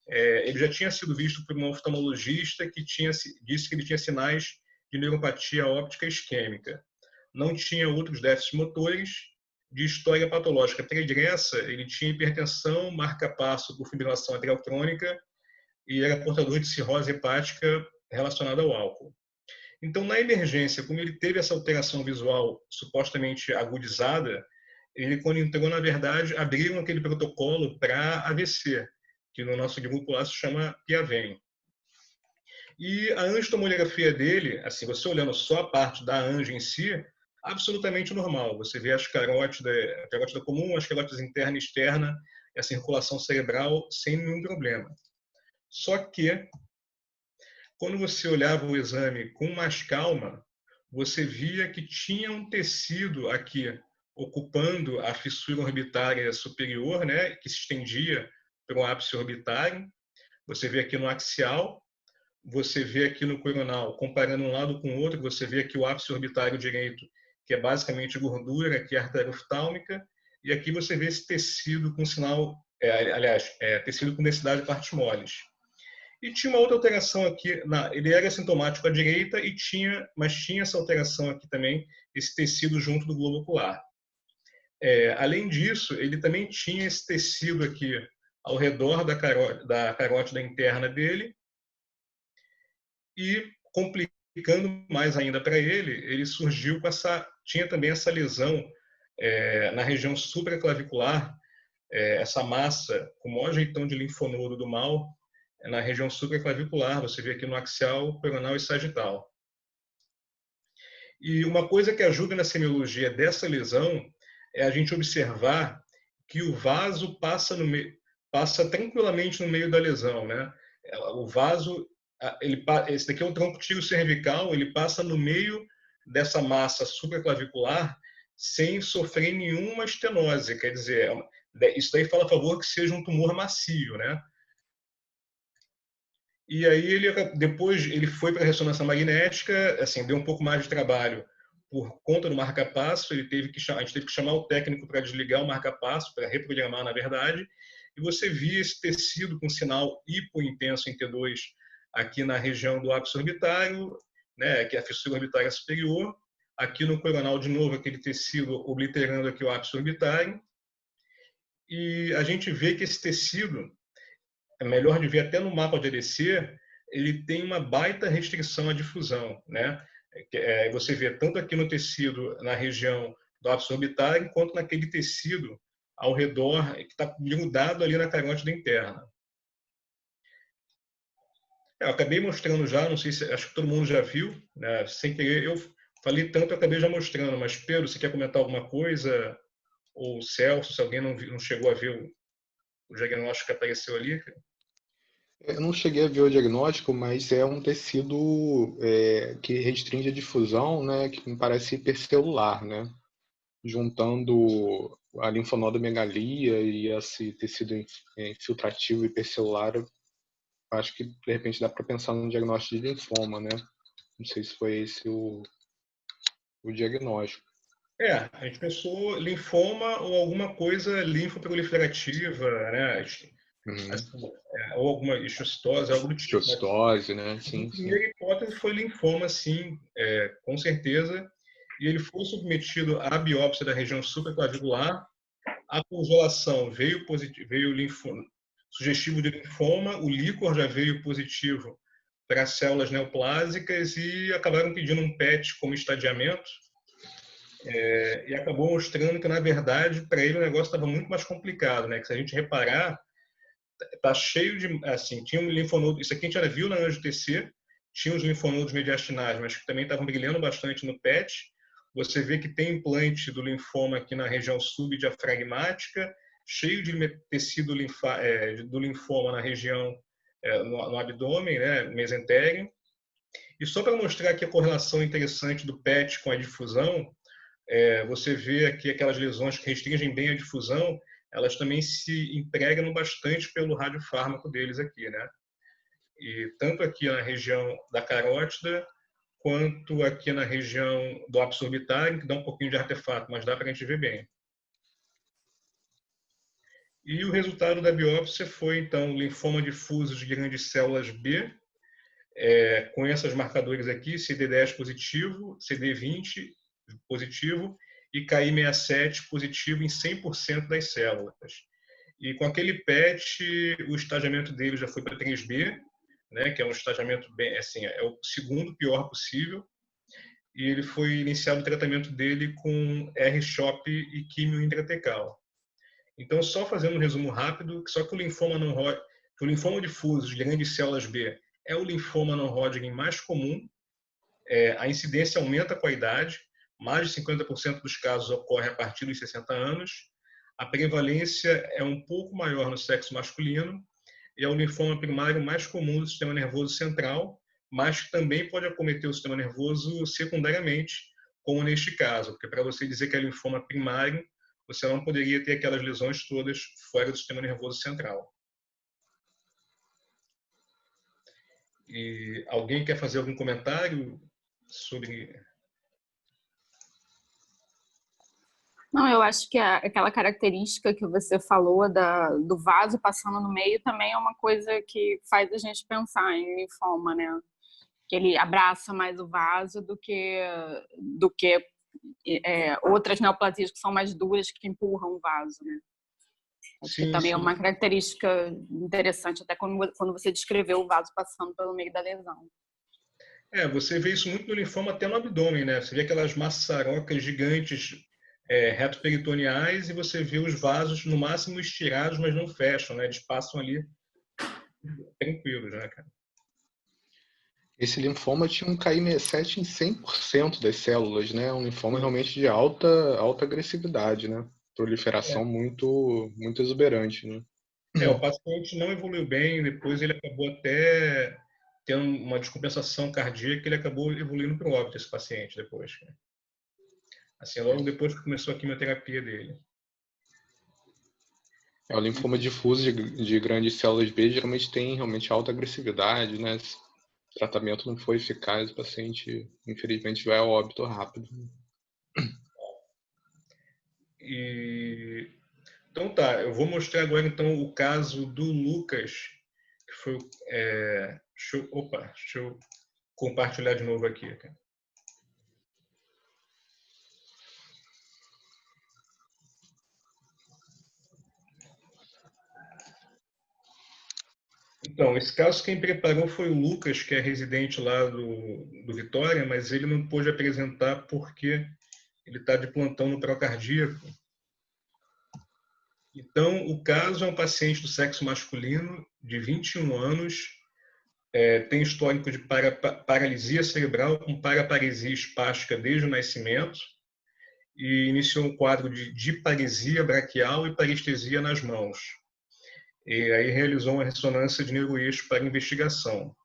Ele já tinha sido visto por um oftalmologista que disse que ele tinha sinais de neuropatia óptica isquêmica. Não tinha outros déficits motores. De história patológica pregressa, ele tinha hipertensão, marca-passo por fibrilação atrial crônica e era portador de cirrose hepática relacionada ao álcool. Então, na emergência, como ele teve essa alteração visual supostamente agudizada, ele, quando entrou, na verdade, abriram aquele protocolo para AVC, que no nosso grupo lá se chama Piavem. E a angiotomografia dele, assim, você olhando só a parte da angio em si, absolutamente normal. Você vê a carótida comum, as carótidas interna e externa, e a circulação cerebral sem nenhum problema. Só que, quando você olhava o exame com mais calma, você via que tinha um tecido aqui ocupando a fissura orbitária superior, né, que se estendia para o ápice orbitário. Você vê aqui no axial, você vê aqui no coronal, comparando um lado com o outro, você vê aqui o ápice orbitário direito, que é basicamente gordura, que é artéria oftálmica, e aqui você vê esse tecido com sinal, tecido com densidade de partes moles. E tinha uma outra alteração aqui, ele era assintomático à direita, mas tinha essa alteração aqui também, esse tecido junto do globo ocular. Além disso, ele também tinha esse tecido aqui ao redor da carótida interna dele, e complicando mais ainda para ele surgiu tinha também essa lesão na região supraclavicular, essa massa com o maior jeitão de linfonodo do mal, na região supraclavicular, você vê aqui no axial, coronal e sagital. E uma coisa que ajuda na semiologia dessa lesão é a gente observar que o vaso passa tranquilamente no meio da lesão, né? O vaso, esse daqui é o tronco tiro cervical, ele passa no meio dessa massa supraclavicular sem sofrer nenhuma estenose, quer dizer, isso daí fala a favor que seja um tumor macio, né? E aí depois ele foi para a ressonância magnética, assim, deu um pouco mais de trabalho por conta do marca-passo, a gente teve que chamar o técnico para desligar o marca-passo, para reprogramar, na verdade, e você via esse tecido com sinal hipointenso em T2 aqui na região do ápice orbitário, né, que é a fissura orbitária superior, aqui no coronal de novo aquele tecido obliterando aqui o ápice orbitário, e a gente vê que esse tecido, é melhor de ver até no mapa de ADC, ele tem uma baita restrição à difusão, né? Você vê tanto aqui no tecido, na região do ápice orbitário, quanto naquele tecido ao redor, que está grudado ali na carótida interna. Eu acabei mostrando já, não sei se, acho que todo mundo já viu, né? Sem querer, eu falei tanto, eu acabei já mostrando, mas Pedro, você quer comentar alguma coisa? Ou Celso, se alguém não chegou a ver o diagnóstico que apareceu ali? Eu não cheguei a ver o diagnóstico, mas é um tecido que restringe a difusão, né, que me parece hipercelular, né, juntando a linfonodomegalia e esse tecido infiltrativo hipercelular, acho que de repente dá para pensar no diagnóstico de linfoma, né? Não sei se foi esse o diagnóstico. A gente pensou linfoma ou alguma coisa linfoproliferativa, né? Assim, ou alguma histocitose, algo do tipo. Histocitose, né? Sim, A primeira hipótese foi linfoma, sim, com certeza. E ele foi submetido à biópsia da região supraclavicular. A congelação veio positivo, sugestivo de linfoma, o líquor já veio positivo para células neoplásicas e acabaram pedindo um PET como estadiamento. E acabou mostrando que, na verdade, para ele o negócio estava muito mais complicado, né? Que se a gente reparar, tá cheio de, assim, tinha um linfonodo, isso aqui a gente já viu na angio-TC, tinha os linfonodos mediastinais, mas que também estavam brilhando bastante no PET. Você vê que tem implante do linfoma aqui na região subdiafragmática, cheio de tecido do linfoma na região, no abdômen, né, mesentérico. E só para mostrar aqui a correlação interessante do PET com a difusão, você vê aqui aquelas lesões que restringem bem a difusão, elas também se impregam bastante pelo radiofármaco deles aqui, né? E tanto aqui na região da carótida, quanto aqui na região do ápice orbitário, que dá um pouquinho de artefato, mas dá para a gente ver bem. E o resultado da biópsia foi, então, linfoma difuso de grandes células B, com esses marcadores aqui, CD10 positivo, CD20 positivo e KI67 positivo em 100% das células. E com aquele PET, o estadiamento dele já foi para 3B, né, que é um estadiamento bem, assim, é o segundo pior possível. E ele foi iniciado o tratamento dele com R-CHOP e químio intratecal. Então, só fazendo um resumo rápido, só que o linfoma difuso de grandes células B é o linfoma não-Hodgkin mais comum. A incidência aumenta com a idade, mais de 50% dos casos ocorre a partir dos 60 anos. A prevalência é um pouco maior no sexo masculino e é o linfoma primário mais comum do sistema nervoso central, mas também pode acometer o sistema nervoso secundariamente, como neste caso, porque para você dizer que é linfoma primário, você não poderia ter aquelas lesões todas fora do sistema nervoso central. E alguém quer fazer algum comentário sobre... Não, eu acho que aquela característica que você falou do vaso passando no meio também é uma coisa que faz a gente pensar em linfoma, né? Que ele abraça mais o vaso do que outras neoplasias que são mais duras que empurram o vaso, né? Acho que Sim, também é sim. uma característica interessante, até quando você descreveu o vaso passando pelo meio da lesão. Você vê isso muito no linfoma até no abdômen, né? Você vê aquelas maçarocas gigantes retoperitoneais e você vê os vasos no máximo estirados, mas não fecham, né? Eles passam ali tranquilos, né, cara? Esse linfoma tinha um KI67 em 100% das células, né? Um linfoma realmente de alta agressividade, né? Proliferação muito exuberante, né? O paciente não evoluiu bem, depois ele acabou até tendo uma descompensação cardíaca, ele acabou evoluindo para o óbito, esse paciente, depois. Assim, logo depois que começou a quimioterapia dele. O linfoma difuso de grandes células B geralmente tem realmente alta agressividade, né? Se o tratamento não foi eficaz, o paciente, infelizmente, vai ao óbito rápido. Então tá, eu vou mostrar agora então o caso do Lucas, que foi... deixa eu compartilhar de novo aqui. Cara. Então, esse caso quem preparou foi o Lucas, que é residente lá do Vitória, mas ele não pôde apresentar porque ele está de plantão no procardíaco. Então, o caso é um paciente do sexo masculino, de 21 anos, tem histórico de paralisia cerebral com paraparesia espástica desde o nascimento e iniciou um quadro de diparesia braquial e parestesia nas mãos. E aí realizou uma ressonância de neuroeixo para investigação.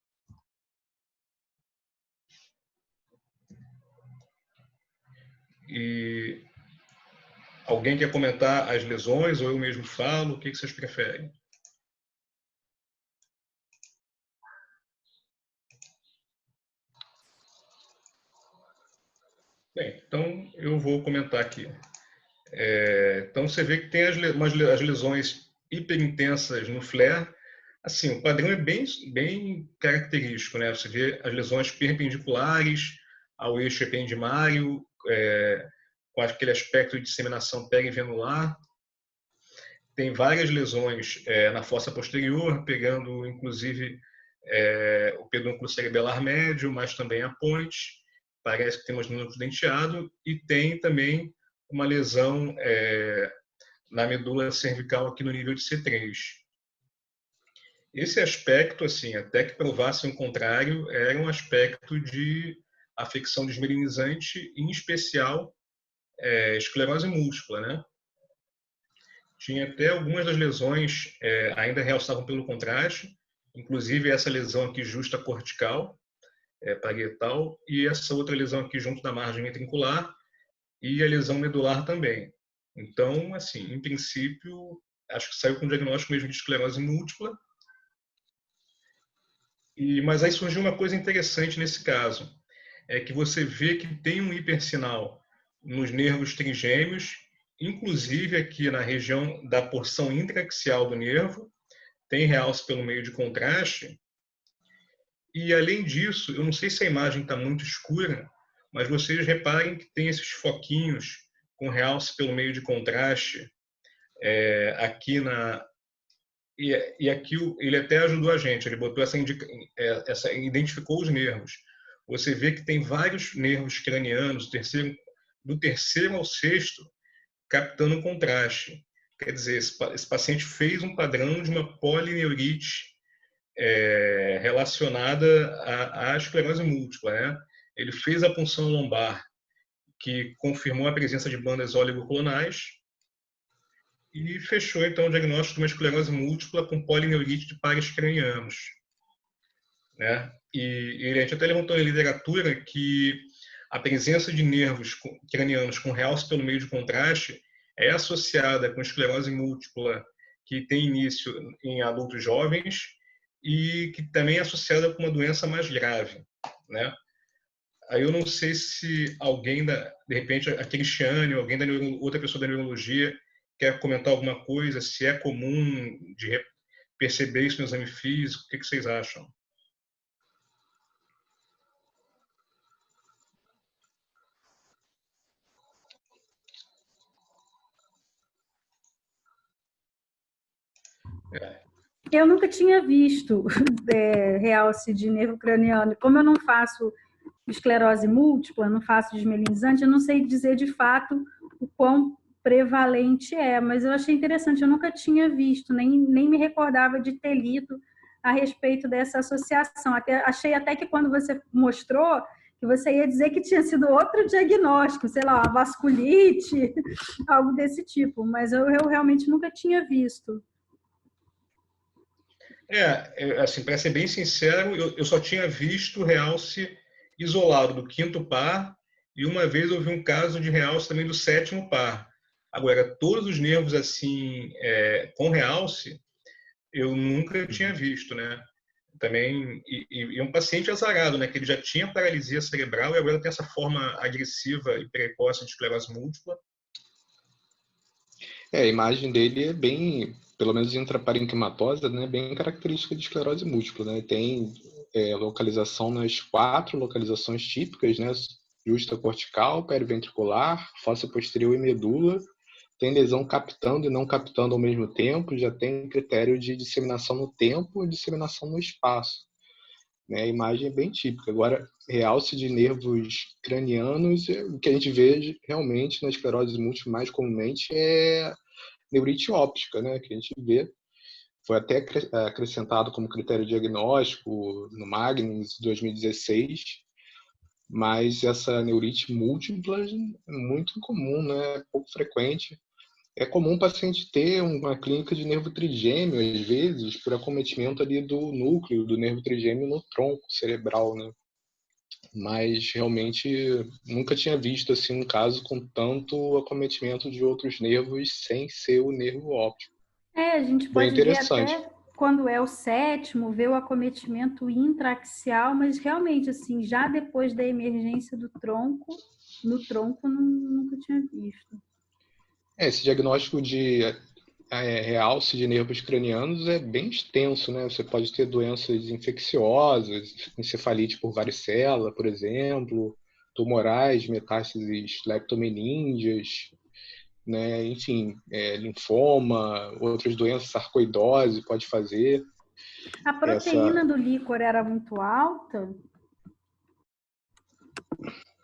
E alguém quer comentar as lesões ou eu mesmo falo? O que vocês preferem? Bem, então eu vou comentar aqui. Então você vê que tem as lesões hiperintensas no flare. Assim, o padrão é bem característico, né? Você vê as lesões perpendiculares ao eixo ependimário, com aquele aspecto de disseminação perivenular. Tem várias lesões na fossa posterior, pegando inclusive o pedúnculo cerebelar médio, mas também a ponte. Parece que tem um núcleo denteado e tem também uma lesão na medula cervical aqui no nível de C3. Esse aspecto, assim, até que provassem o contrário, era um aspecto de afecção desmielinizante, em especial esclerose múltipla, né? Tinha até algumas das lesões ainda realçavam pelo contraste, inclusive essa lesão aqui justa cortical, parietal, e essa outra lesão aqui junto da margem ventricular, e a lesão medular também. Então, assim, em princípio, acho que saiu com o diagnóstico mesmo de esclerose múltipla. Mas aí surgiu uma coisa interessante nesse caso, é que você vê que tem um hipersinal nos nervos trigêmeos, inclusive aqui na região da porção intraaxial do nervo, tem realce pelo meio de contraste. E além disso, eu não sei se a imagem está muito escura, mas vocês reparem que tem esses foquinhos com realce pelo meio de contraste aqui na... E aqui ele até ajudou a gente, ele botou identificou os nervos. Você vê que tem vários nervos cranianos, do terceiro ao sexto, captando contraste. Quer dizer, esse paciente fez um padrão de uma polineurite relacionada à esclerose múltipla. Né? Ele fez a punção lombar, que confirmou a presença de bandas oligoclonais, e fechou, então, o diagnóstico de uma esclerose múltipla com polineurite de pares cranianos. Né? E a gente até levantou na literatura que a presença de nervos cranianos com realce pelo meio de contraste é associada com esclerose múltipla que tem início em adultos jovens e que também é associada com uma doença mais grave. Né? Aí eu não sei se alguém, de repente, a Cristiane, alguém outra pessoa da neurologia, quer comentar alguma coisa, se é comum de perceber isso no exame físico, o que vocês acham? Eu nunca tinha visto realce de nervo craniano. Como eu não faço esclerose múltipla, não faço desmielinizante, eu não sei dizer de fato o quão prevalente é, mas eu achei interessante, eu nunca tinha visto, nem me recordava de ter lido a respeito dessa associação. Achei até que quando você mostrou, que você ia dizer que tinha sido outro diagnóstico, sei lá, uma vasculite, algo desse tipo, mas eu realmente nunca tinha visto. Assim, para ser bem sincero, eu só tinha visto realce isolado do 5º par e uma vez eu vi um caso de realce também do 7º par. Agora, todos os nervos assim com realce eu nunca tinha visto, né? Também e um paciente azarado, né? Que ele já tinha paralisia cerebral e agora tem essa forma agressiva e precoce de esclerose múltipla. A imagem dele é bem, pelo menos intraparenquimatosa, né, bem característica de esclerose múltipla, né? Tem localização nas 4 localizações típicas, né? Justa cortical, periventricular, fossa posterior e medula. Tem lesão captando e não captando ao mesmo tempo, já tem critério de disseminação no tempo e disseminação no espaço. Né? A imagem é bem típica. Agora, realce de nervos cranianos, o que a gente vê realmente na esclerose múltipla mais comumente é neurite óptica, né? Que a gente vê. Foi até acrescentado como critério diagnóstico no Magnus de 2016, mas essa neurite múltipla é muito incomum, né? Pouco frequente. É comum o paciente ter uma clínica de nervo trigêmeo, às vezes, por acometimento ali do núcleo do nervo trigêmeo no tronco cerebral, né? Mas realmente nunca tinha visto assim um caso com tanto acometimento de outros nervos sem ser o nervo óptico. A gente Bem pode ver interessante. até quando é o 7º, ver o acometimento intraaxial, mas realmente, assim, já depois da emergência do tronco, no tronco nunca tinha visto. Esse diagnóstico de realce de nervos cranianos é bem extenso, né? Você pode ter doenças infecciosas, encefalite por varicela, por exemplo, tumorais, metástases leptomeníngeas, né? Enfim, linfoma, outras doenças, sarcoidose pode fazer. A proteína do líquor era muito alta?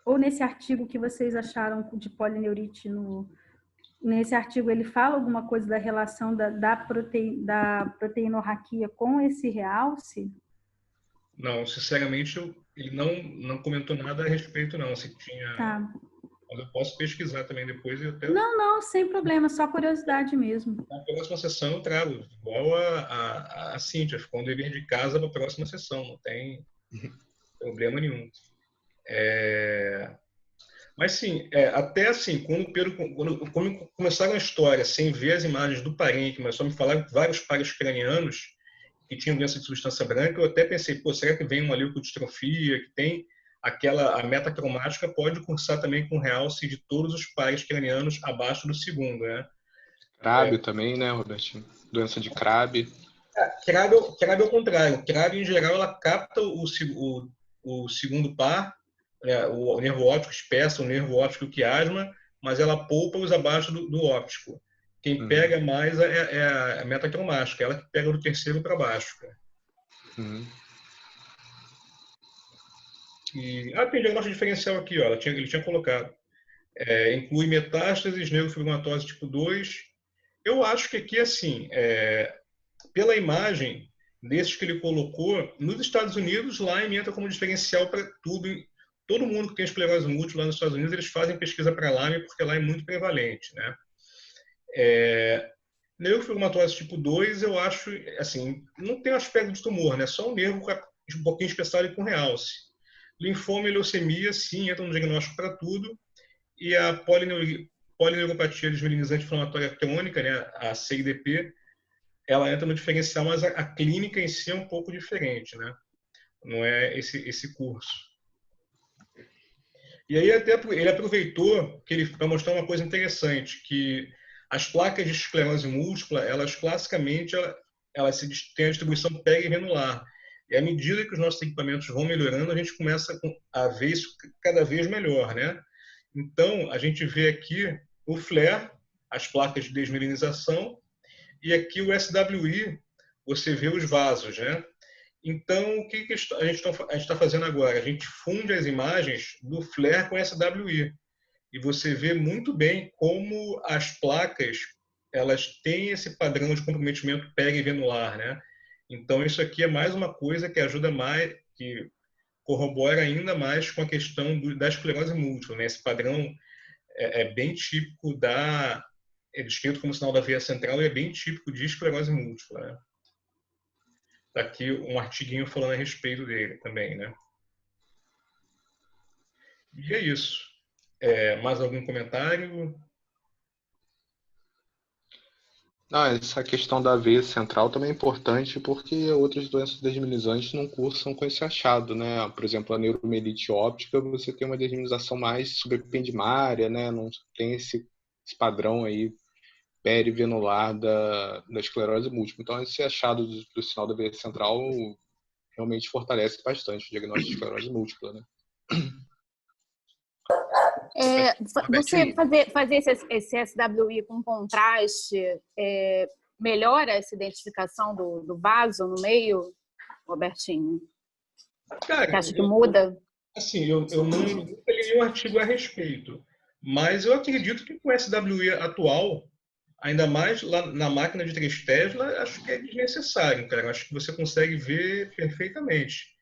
Ou nesse artigo que vocês acharam de polineurite nesse artigo ele fala alguma coisa da relação da proteinorraquia com esse realce? Não, sinceramente, ele não comentou nada a respeito, não. Se tinha... Tá. Mas eu posso pesquisar também depois e até... Não, sem problema, só curiosidade mesmo. Na próxima sessão eu trago, igual a Cíntia, ficou um dever de casa para a próxima sessão, não tem problema nenhum. Mas sim, até assim, quando começaram a história sem ver as imagens do parente, mas só me falaram vários pares cranianos que tinham doença de substância branca, eu até pensei, pô, será que vem uma leucodistrofia, que tem a metacromática pode cursar também com realce de todos os pares cranianos abaixo do 2º, né? Crabbe também, né, Robertinho? Doença de Crabbe. Crabbe é o contrário. Crabbe, em geral, ela capta o 2º par, né, o nervo óptico espessa, o nervo óptico quiasma, mas ela poupa os abaixo do óptico. Quem pega mais é a metacromática, ela que pega do 3º para baixo. Tem diagnóstico diferencial aqui, ó, ele tinha colocado. Inclui metástases, neurofibromatose tipo 2. Eu acho que aqui, assim, pela imagem desses que ele colocou, nos Estados Unidos, Lyme entra como diferencial para tudo. Todo mundo que tem esclerose múltipla lá nos Estados Unidos, eles fazem pesquisa para Lyme porque lá é muito prevalente, né? Neurofibromatose tipo 2, eu acho, assim, não tem aspecto de tumor, né? Só um nervo um pouquinho espessado com realce. Linfoma e leucemia, sim, entram no diagnóstico para tudo. E a polineuropatia desmielinizante inflamatória crônica, né? A CIDP, ela entra no diferencial, mas a clínica em si é um pouco diferente, né? Não é esse curso. E aí até ele aproveitou para mostrar uma coisa interessante, que as placas de esclerose múltipla, elas classicamente elas têm a distribuição perivenular. E à medida que os nossos equipamentos vão melhorando, a gente começa a ver isso cada vez melhor, né? Então, a gente vê aqui o FLAIR, as placas de desmelinização, e aqui o SWI, você vê os vasos, né? Então, o que a gente está fazendo agora? A gente funde as imagens do FLAIR com SWI. E você vê muito bem como as placas elas têm esse padrão de comprometimento perivenular, né? Então, isso aqui é mais uma coisa que ajuda mais, que corrobora ainda mais com a questão da esclerose múltipla, né? Esse padrão é bem típico é descrito como sinal da veia central e é bem típico de esclerose múltipla, né? Tá aqui um artiguinho falando a respeito dele também, né? E é isso. Mais algum comentário? Essa questão da veia central também é importante porque outras doenças desminimizantes não cursam com esse achado, né? Por exemplo, a neuromielite óptica, você tem uma desminimização mais subependimária, né? Não tem esse padrão aí perivenular da esclerose múltipla. Então, esse achado do sinal da veia central realmente fortalece bastante o diagnóstico de esclerose múltipla, né? Você fazer esse SWI com contraste melhora essa identificação do vaso no meio, Robertinho? Cara, você acha que muda? Assim, eu não li nenhum artigo a respeito, mas eu acredito que com o SWI atual, ainda mais lá na máquina de 3 Tesla, acho que é desnecessário, cara. Acho que você consegue ver perfeitamente.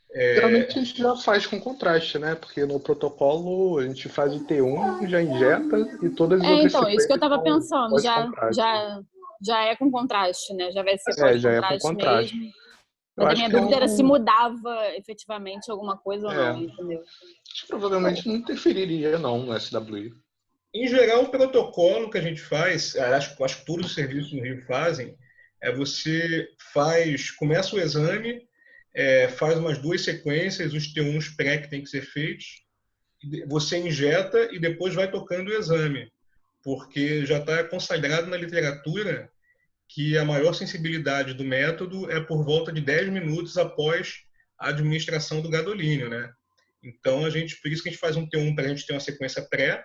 Geralmente a gente já faz com contraste, né? Porque no protocolo a gente faz o T1, já injeta e todas as outras Então, isso que eu estava sequências são pensando, pós-contraste. já é com contraste, né? Já vai ser Já é com pós-contraste contraste. mesmo. Eu Mas a acho minha que dúvida era se mudava efetivamente alguma coisa ou não, entendeu? Acho que provavelmente não interferiria não no SWI. Em geral, o protocolo que a gente faz, acho que todos os serviços no Rio fazem, você começa o exame, faz umas 2 sequências, os T1s pré que tem que ser feitos, você injeta e depois vai tocando o exame, porque já está consagrado na literatura que a maior sensibilidade do método é por volta de 10 minutos após a administração do gadolínio, né? Então, por isso que a gente faz um T1 para a gente ter uma sequência pré,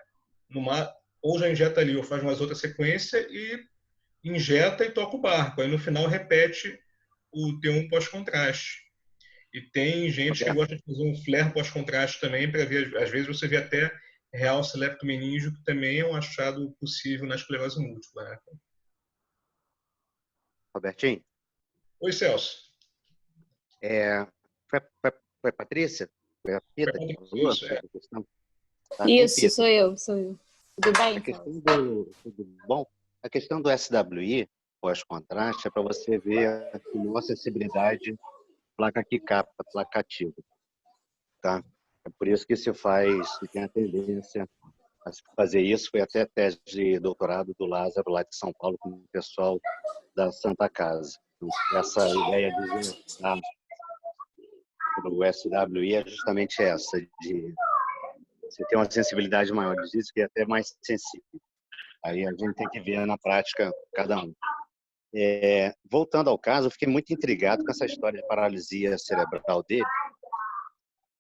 ou já injeta ali ou faz mais outra sequência e injeta e toca o barco. Aí no final repete o T1 pós-contraste. E tem gente que gosta de fazer um flare pós-contraste também para ver, às vezes você vê até realce leptomeníngeo, que também é um achado possível na esclerose múltipla, né? Robertinho? Oi, Celso. Foi a Patrícia? Foi a Pita que falou? Isso, Isso, sou eu. Tudo bem? Tudo bom? A questão do SWI, pós-contraste, é para você ver a maior sensibilidade placa que capta, placa ativa. Tá? É por isso que se tem a tendência a fazer isso. Foi até tese de doutorado do Lázaro, lá de São Paulo, com o pessoal da Santa Casa. Então, essa ideia de usar o SWI é justamente essa, de você ter uma sensibilidade maior, diz que é até mais sensível. Aí a gente tem que ver na prática cada um. Voltando ao caso, eu fiquei muito intrigado com essa história de paralisia cerebral dele.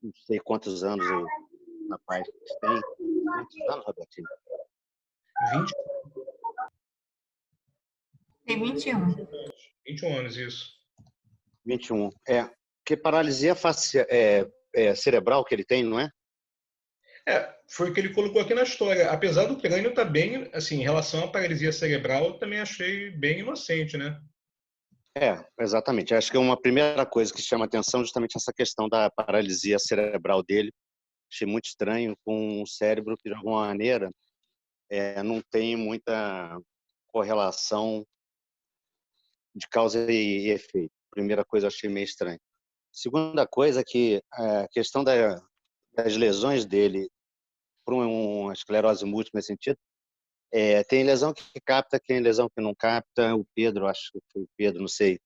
Não sei quantos anos o rapaz tem. Quantos anos, Robertinho? 20. Tem 21. 21 anos, isso. 21. Que paralisia cerebral que ele tem, não é? Foi o que ele colocou aqui na história. Apesar do crânio estar bem, assim, em relação à paralisia cerebral, eu também achei bem inocente, né? Exatamente. Acho que uma primeira coisa que chama atenção é justamente essa questão da paralisia cerebral dele. Achei muito estranho, com um cérebro que, de alguma maneira, não tem muita correlação de causa e efeito. Primeira coisa, eu achei meio estranho. Segunda coisa é que a questão das lesões dele para uma esclerose múltipla nesse sentido, tem lesão que capta, tem lesão que não capta. O Pedro, acho que foi o Pedro, não sei,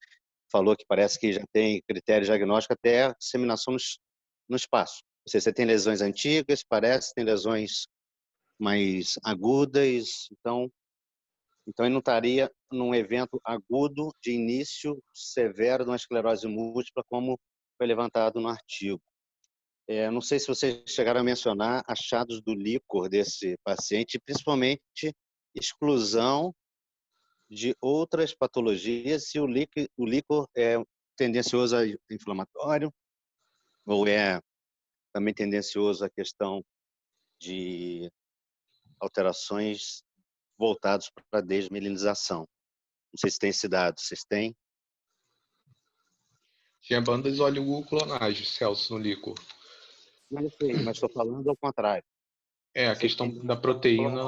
falou que parece que já tem critério diagnóstico até disseminação no espaço. Você tem lesões antigas, parece, tem lesões mais agudas, então ele não estaria num evento agudo de início severo de uma esclerose múltipla, como foi levantado no artigo. Não sei se vocês chegaram a mencionar achados do líquor desse paciente, principalmente exclusão de outras patologias, se o líquor é tendencioso a inflamatório ou é também tendencioso à questão de alterações voltadas para a desmielinização. Não sei se tem esse dado, vocês têm? Tinha bandas oligoclonais, Celso, no líquor. Mas estou falando ao contrário. A questão da proteína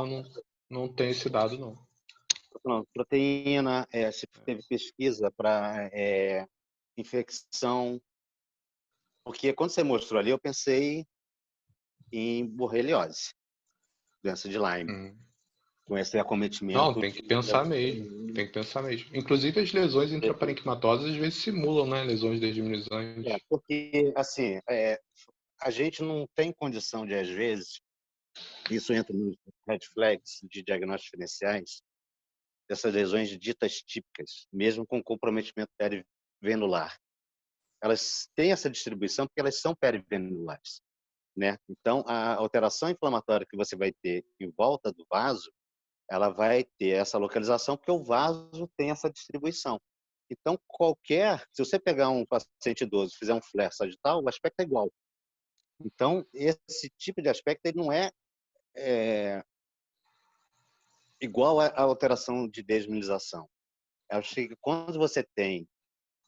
não tem esse dado, não. Não, proteína, se teve pesquisa para infecção, porque quando você mostrou ali, eu pensei em borreliose, doença de Lyme, com esse acometimento. Não, tem que pensar mesmo, Inclusive as lesões intraparenquimatosas às vezes simulam, né, lesões desmielizantes. Porque, assim, a gente não tem condição de, às vezes, isso entra nos red flags de diagnósticos diferenciais, dessas lesões ditas típicas, mesmo com comprometimento perivenular. Elas têm essa distribuição porque elas são perivenulares, né? Então, a alteração inflamatória que você vai ter em volta do vaso, ela vai ter essa localização porque o vaso tem essa distribuição. Então, se você pegar um paciente idoso e fizer um flare sagital, o aspecto é igual. Então, esse tipo de aspecto ele não é igual à alteração de desmielinização. Eu acho que quando você tem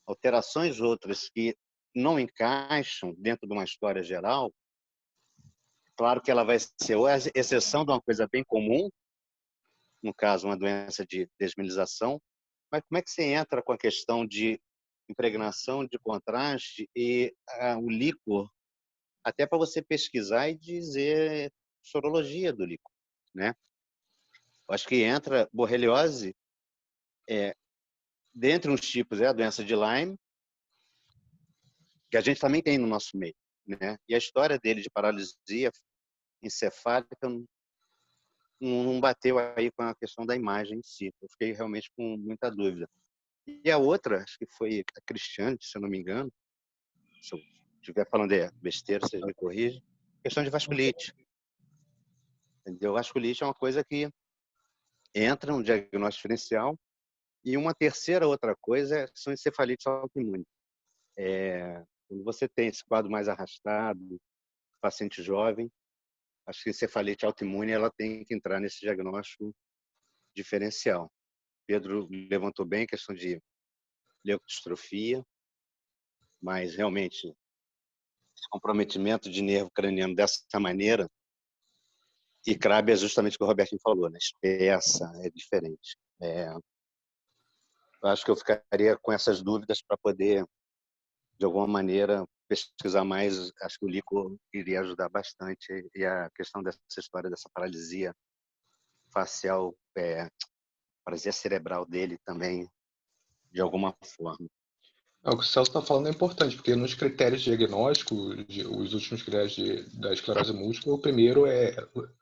alterações outras que não encaixam dentro de uma história geral, claro que ela vai ser ou a exceção de uma coisa bem comum, no caso, uma doença de desmielinização, mas como é que você entra com a questão de impregnação de contraste e o líquor, até para você pesquisar e dizer sorologia do líquor, né? Eu acho que entra borreliose, dentre uns tipos, a doença de Lyme, que a gente também tem no nosso meio, né? E a história dele de paralisia encefálica não bateu aí com a questão da imagem em si. Eu fiquei realmente com muita dúvida. E a outra, acho que foi a Cristiane, se eu não me engano, se eu estiver falando besteira, vocês me corrigem, questão de vasculite. Entendeu? Vasculite é uma coisa que entra no diagnóstico diferencial. E uma terceira outra coisa são encefalites autoimunes. Quando você tem esse quadro mais arrastado, paciente jovem, acho que a encefalite autoimune ela tem que entrar nesse diagnóstico diferencial. Pedro levantou bem a questão de leucodistrofia, mas realmente esse comprometimento de nervo craniano dessa maneira, e CRAB é justamente o que o Robertinho falou, né? Espessa, é diferente. Eu acho que eu ficaria com essas dúvidas para poder, de alguma maneira, pesquisar mais. Acho que o líquor iria ajudar bastante, e a questão dessa história dessa paralisia facial, paralisia cerebral dele também, de alguma forma. O que o Celso está falando é importante, porque nos critérios de diagnóstico, os últimos critérios da esclerose múltipla, o primeiro é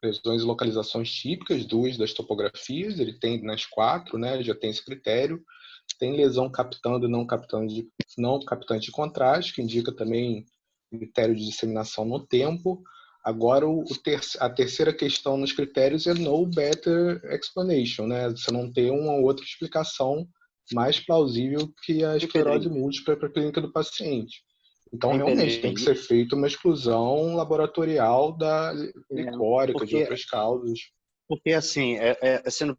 lesões e localizações típicas, 2 das topografias, ele tem nas 4, né, já tem esse critério. Tem lesão captando e não captante de contraste, que indica também critério de disseminação no tempo. Agora, a terceira questão nos critérios é no better explanation, né? Você não tem uma outra explicação mais plausível que a esclerose múltipla para a clínica do paciente. Então, realmente, tem que ser feita uma exclusão laboratorial da licórica, de outras causas. Porque, assim, sendo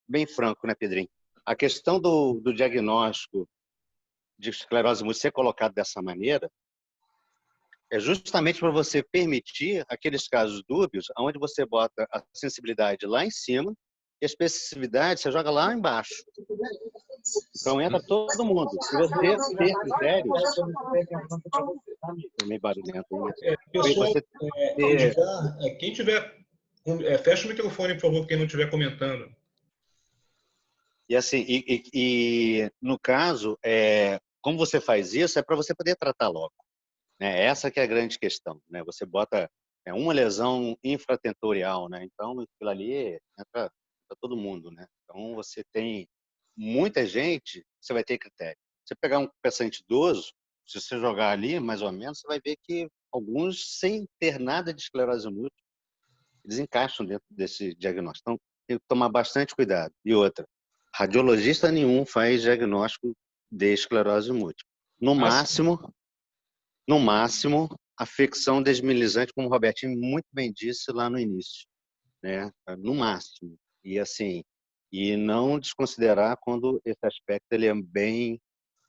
bem franco, né, Pedrinho? A questão do diagnóstico de esclerose múltipla ser colocado dessa maneira é justamente para você permitir aqueles casos dúbios onde você bota a sensibilidade lá em cima e a especificidade você joga lá embaixo. Então entra todo mundo. Se você ter critérios... meio barulhento. Quem tiver... fecha o microfone, por favor, quem não estiver comentando. E assim, no caso, como você faz isso, é para você poder tratar logo, né? Essa que é a grande questão, né? Você bota uma lesão infratentorial, né? Então, aquilo ali entra todo mundo, né? Então, você tem muita gente, você vai ter critério. Você pegar um paciente idoso, se você jogar ali, mais ou menos, você vai ver que alguns, sem ter nada de esclerose múltipla, eles encaixam dentro desse diagnóstico. Então, tem que tomar bastante cuidado. E outra, radiologista nenhum faz diagnóstico de esclerose múltipla. No máximo, afecção desmilizante, como o Robertinho muito bem disse lá no início, né? No máximo. E assim, e não desconsiderar quando esse aspecto ele é bem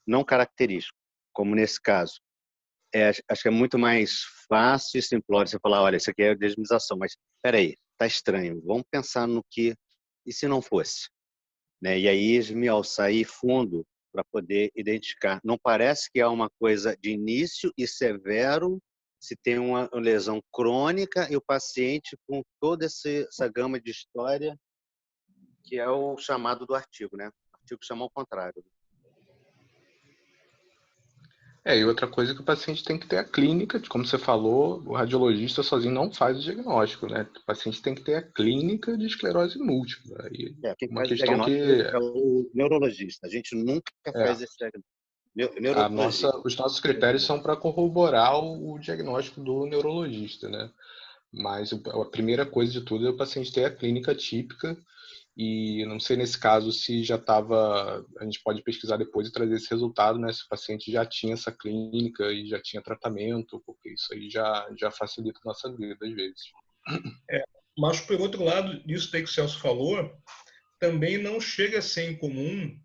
não característico, como nesse caso. Acho que é muito mais fácil e simplório você falar, olha, isso aqui é desmilização, mas espera aí, tá estranho. Vamos pensar no que e se não fosse, né? E aí esmiuçar aí fundo para poder identificar. Não parece que é uma coisa de início e severo, se tem uma lesão crônica e o paciente com toda essa gama de história, que é o chamado do artigo, né? O artigo chama ao contrário. E outra coisa é que o paciente tem que ter a clínica, como você falou, o radiologista sozinho não faz o diagnóstico, né? O paciente tem que ter a clínica de esclerose múltipla. E quem uma faz o questão diagnóstico que é o neurologista. A gente nunca faz esse diagnóstico. os nossos critérios são para corroborar o diagnóstico do neurologista, né? Mas a primeira coisa de tudo é o paciente ter a clínica típica. E não sei nesse caso se já estava, a gente pode pesquisar depois e trazer esse resultado, né? Se o paciente já tinha essa clínica e já tinha tratamento, porque isso aí já facilita a nossa vida às vezes. Mas, por outro lado, isso daí que o Celso falou, também não chega a ser incomum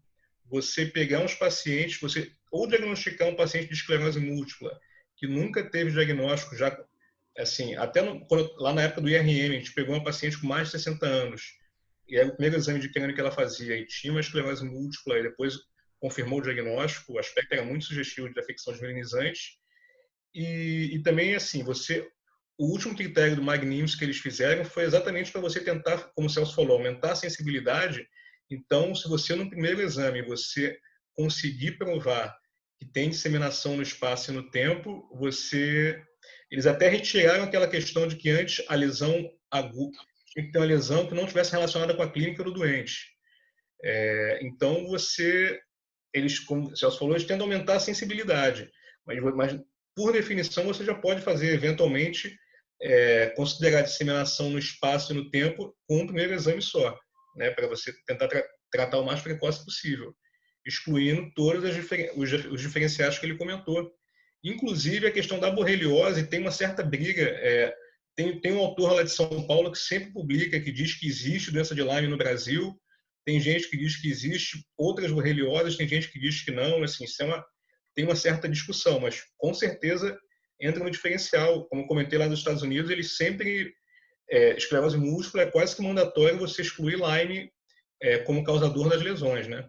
você pegar uns pacientes, você ou diagnosticar um paciente de esclerose múltipla que nunca teve diagnóstico, já assim, até lá na época do IRM, a gente pegou uma paciente com mais de 60 anos, e era o primeiro exame de crânio que ela fazia, e tinha uma esclerose múltipla, e depois confirmou o diagnóstico, o aspecto era muito sugestivo de afecção desmielinizante, e também, assim, o último critério do Magninus que eles fizeram foi exatamente para você tentar, como o Celso falou, aumentar a sensibilidade. Então, se você no primeiro exame você conseguir provar que tem disseminação no espaço e no tempo, eles até retiraram aquela questão de que antes a lesão aguda tinha que ter uma lesão que não tivesse relacionada com a clínica do doente. Então, eles, como o Celso falou, eles tendem a aumentar a sensibilidade, mas por definição você já pode fazer eventualmente considerar a disseminação no espaço e no tempo com um primeiro exame só, né, para você tentar tratar o mais precoce possível, excluindo todos os diferenciais que ele comentou. Inclusive, a questão da borreliose tem uma certa briga. Tem um autor lá de São Paulo que sempre publica, que diz que existe doença de Lyme no Brasil, tem gente que diz que existe outras borrelioses, tem gente que diz que não. Assim, tem uma certa discussão, mas com certeza entra no diferencial. Como eu comentei lá nos Estados Unidos, eles sempre, esclerose múltipla, é quase que mandatório você excluir Lyme como causador das lesões, né?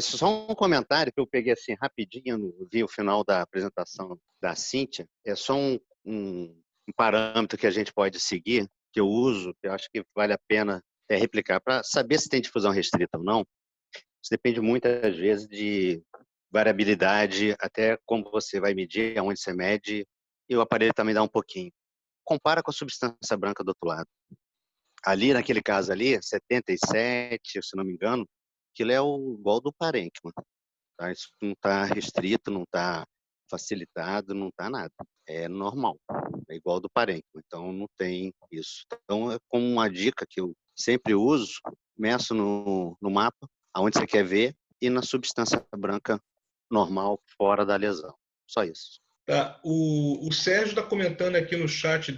Só um comentário que eu peguei assim rapidinho, vi o final da apresentação da Cíntia, é só um parâmetro que a gente pode seguir, que eu uso, que eu acho que vale a pena replicar, para saber se tem difusão restrita ou não. Isso depende muitas vezes de variabilidade, até como você vai medir, aonde você mede, e o aparelho também dá um pouquinho. Compara com a substância branca do outro lado. Ali, naquele caso ali, 77, se não me engano, aquilo é igual do parênquima. Tá? Isso não está restrito, não está facilitado, não está nada. É normal, é igual do parênquima. Então, não tem isso. Então, é como uma dica que eu sempre uso, meço no mapa, aonde você quer ver, e na substância branca normal, fora da lesão. Só isso. Tá. O Sérgio está comentando aqui no chat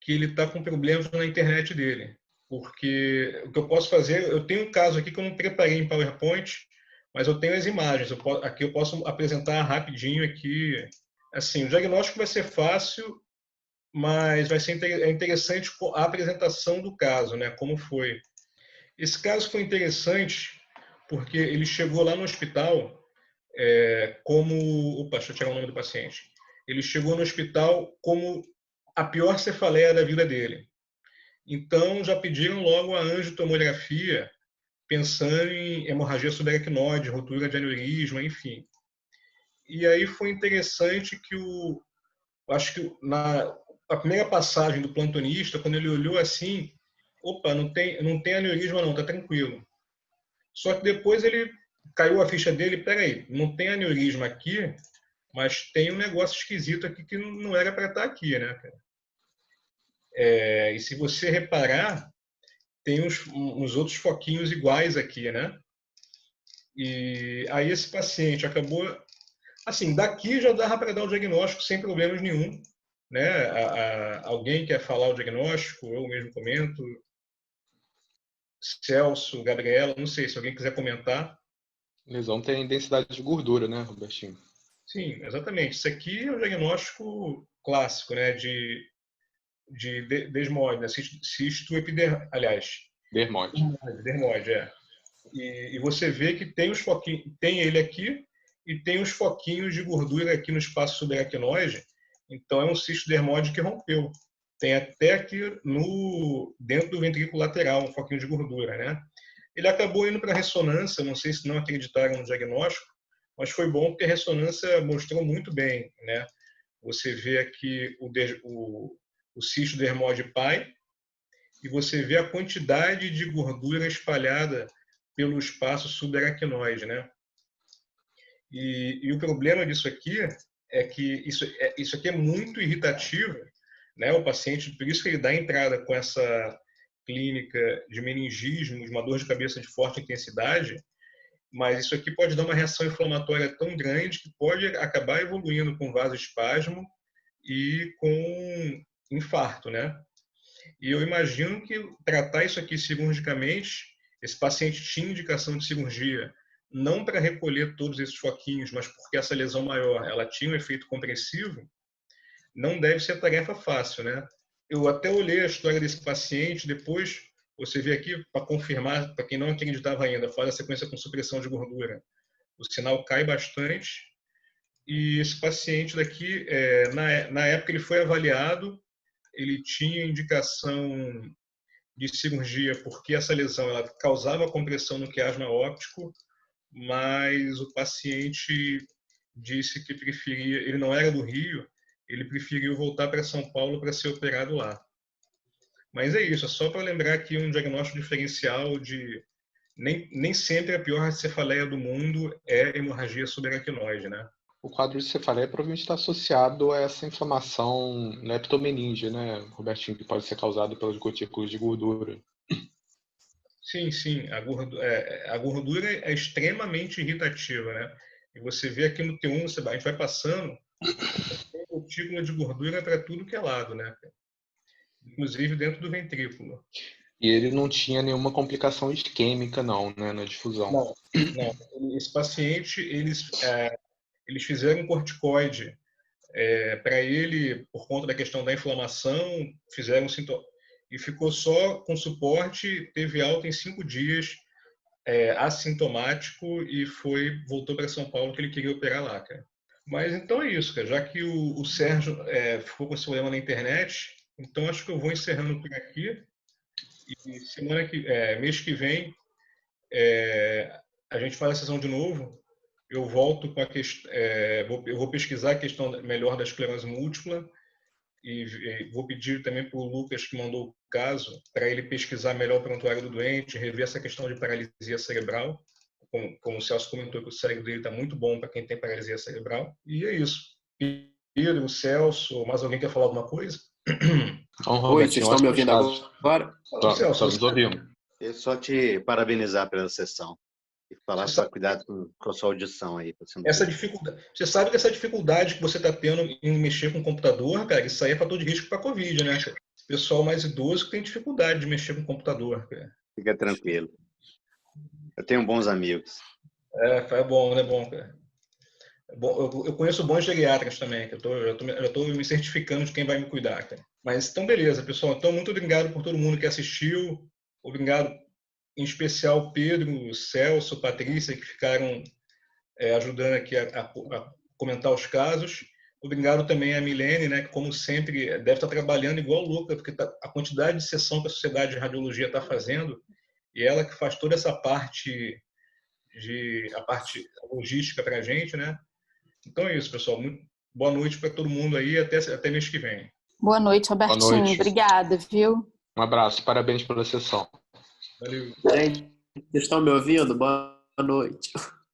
que ele está com problemas na internet dele. Porque o que eu posso fazer, eu tenho um caso aqui que eu não preparei em PowerPoint, mas eu tenho as imagens. Aqui eu posso apresentar rapidinho aqui. Assim, o diagnóstico vai ser fácil, mas vai ser interessante a apresentação do caso, né? Como foi. Esse caso foi interessante porque ele chegou lá no hospital como... Opa, deixa eu tirar o nome do paciente. Ele chegou no hospital como a pior cefaleia da vida dele. Então, já pediram logo a angiotomografia, pensando em hemorragia subaracnoide, ruptura de aneurisma, enfim. E aí foi interessante que acho que a primeira passagem do plantonista, quando ele olhou assim, opa, não tem aneurisma não, tá tranquilo. Só que depois ele caiu a ficha dele, peraí, não tem aneurisma aqui, mas tem um negócio esquisito aqui que não era para estar aqui, né, cara? E se você reparar, tem uns outros foquinhos iguais aqui, né? E aí esse paciente acabou, assim, daqui já dava para dar o diagnóstico sem problemas nenhum, né? Alguém quer falar o diagnóstico, eu mesmo comento, Celso, Gabriela, não sei se alguém quiser comentar. Lesão tem densidade de gordura, né, Robertinho? Sim, exatamente. Isso aqui é o diagnóstico clássico, né, de desmode, né? Cisto aliás, Dermode. Dermode, é. E você vê que tem os foquinhos, tem ele aqui e tem os foquinhos de gordura aqui no espaço subaracnoide. Então é um cisto dermode que rompeu. Tem até aqui dentro do ventrículo lateral um foquinho de gordura, né? Ele acabou indo para a ressonância, não sei se não acreditaram no diagnóstico, mas foi bom porque a ressonância mostrou muito bem, né? Você vê aqui o cisto dermode pai e você vê a quantidade de gordura espalhada pelo espaço subaracnoide, né? E o problema disso aqui é que isso aqui é muito irritativo, né? O paciente, por isso que ele dá entrada com essa clínica de meningismo, de uma dor de cabeça de forte intensidade, mas isso aqui pode dar uma reação inflamatória tão grande que pode acabar evoluindo com vasoespasmo e com infarto, né? E eu imagino que tratar isso aqui cirurgicamente, esse paciente tinha indicação de cirurgia, não para recolher todos esses foquinhos, mas porque essa lesão maior, ela tinha um efeito compressivo, não deve ser tarefa fácil, né? Eu até olhei a história desse paciente, depois você vê aqui, para confirmar, para quem não acreditava ainda, faz a sequência com supressão de gordura. O sinal cai bastante, e esse paciente daqui, na época ele foi avaliado, ele tinha indicação de cirurgia porque essa lesão ela causava compressão no quiasma óptico, mas o paciente disse que preferia, ele não era do Rio, ele preferiu voltar para São Paulo para ser operado lá. Mas é isso, é só para lembrar aqui um diagnóstico diferencial de nem sempre a pior cefaleia do mundo é hemorragia subaracnoide, né? O quadro de cefaleia provavelmente está associado a essa inflamação leptomeníngea, né, Robertinho, que pode ser causada pelas gotículas de gordura. Sim, sim. A gordura é extremamente irritativa, né? E você vê aqui no T1, a gente vai passando, tem gotícula de gordura para tudo que é lado, né? Inclusive dentro do ventrículo. E ele não tinha nenhuma complicação isquêmica, não, né, na difusão. Não. Esse paciente, eles fizeram um corticoide para ele, por conta da questão da inflamação, fizeram e ficou só com suporte, teve alta em 5 dias, assintomático, e voltou para São Paulo, que ele queria operar lá, cara. Mas então é isso, cara. Já que o Sérgio ficou com esse problema na internet, então acho que eu vou encerrando por aqui. E mês que vem, a gente faz a sessão de novo. Eu volto com a questão, eu vou pesquisar a questão melhor da esclerose múltipla e vou pedir também para o Lucas, que mandou o caso, para ele pesquisar melhor o prontuário do doente, rever essa questão de paralisia cerebral. Como o Celso comentou, que o cérebro dele está muito bom para quem tem paralisia cerebral. E é isso. Pedro, Celso, mais alguém quer falar alguma coisa? Oi, vocês estão me ouvindo agora? Celso, nos ouvimos. Eu só te parabenizar pela sessão. E falar para cuidado com a sua audição aí. Essa dificuldade, você sabe que essa dificuldade que você está tendo em mexer com o computador, cara, isso aí é fator de risco para a Covid, né? Pessoal mais idoso que tem dificuldade de mexer com o computador, cara. Fica tranquilo. Eu tenho bons amigos. É bom, né? Bom, cara. Bom, eu conheço bons geriatras também, que eu estou me certificando de quem vai me cuidar, cara. Mas então, beleza, pessoal. Então, muito obrigado por todo mundo que assistiu. Obrigado, em especial, Pedro, Celso, Patrícia, que ficaram ajudando aqui a comentar os casos. Obrigado também a Milene, né, que, como sempre, deve estar trabalhando igual louca, porque a quantidade de sessão que a Sociedade de Radiologia está fazendo, e ela que faz toda essa parte a parte logística para a gente, né? Então é isso, pessoal. Boa noite para todo mundo aí. Até mês que vem. Boa noite, Robertinho. Boa noite. Obrigada, viu? Um abraço. Parabéns pela sessão. Valeu. Gente, vocês estão me ouvindo? Boa noite.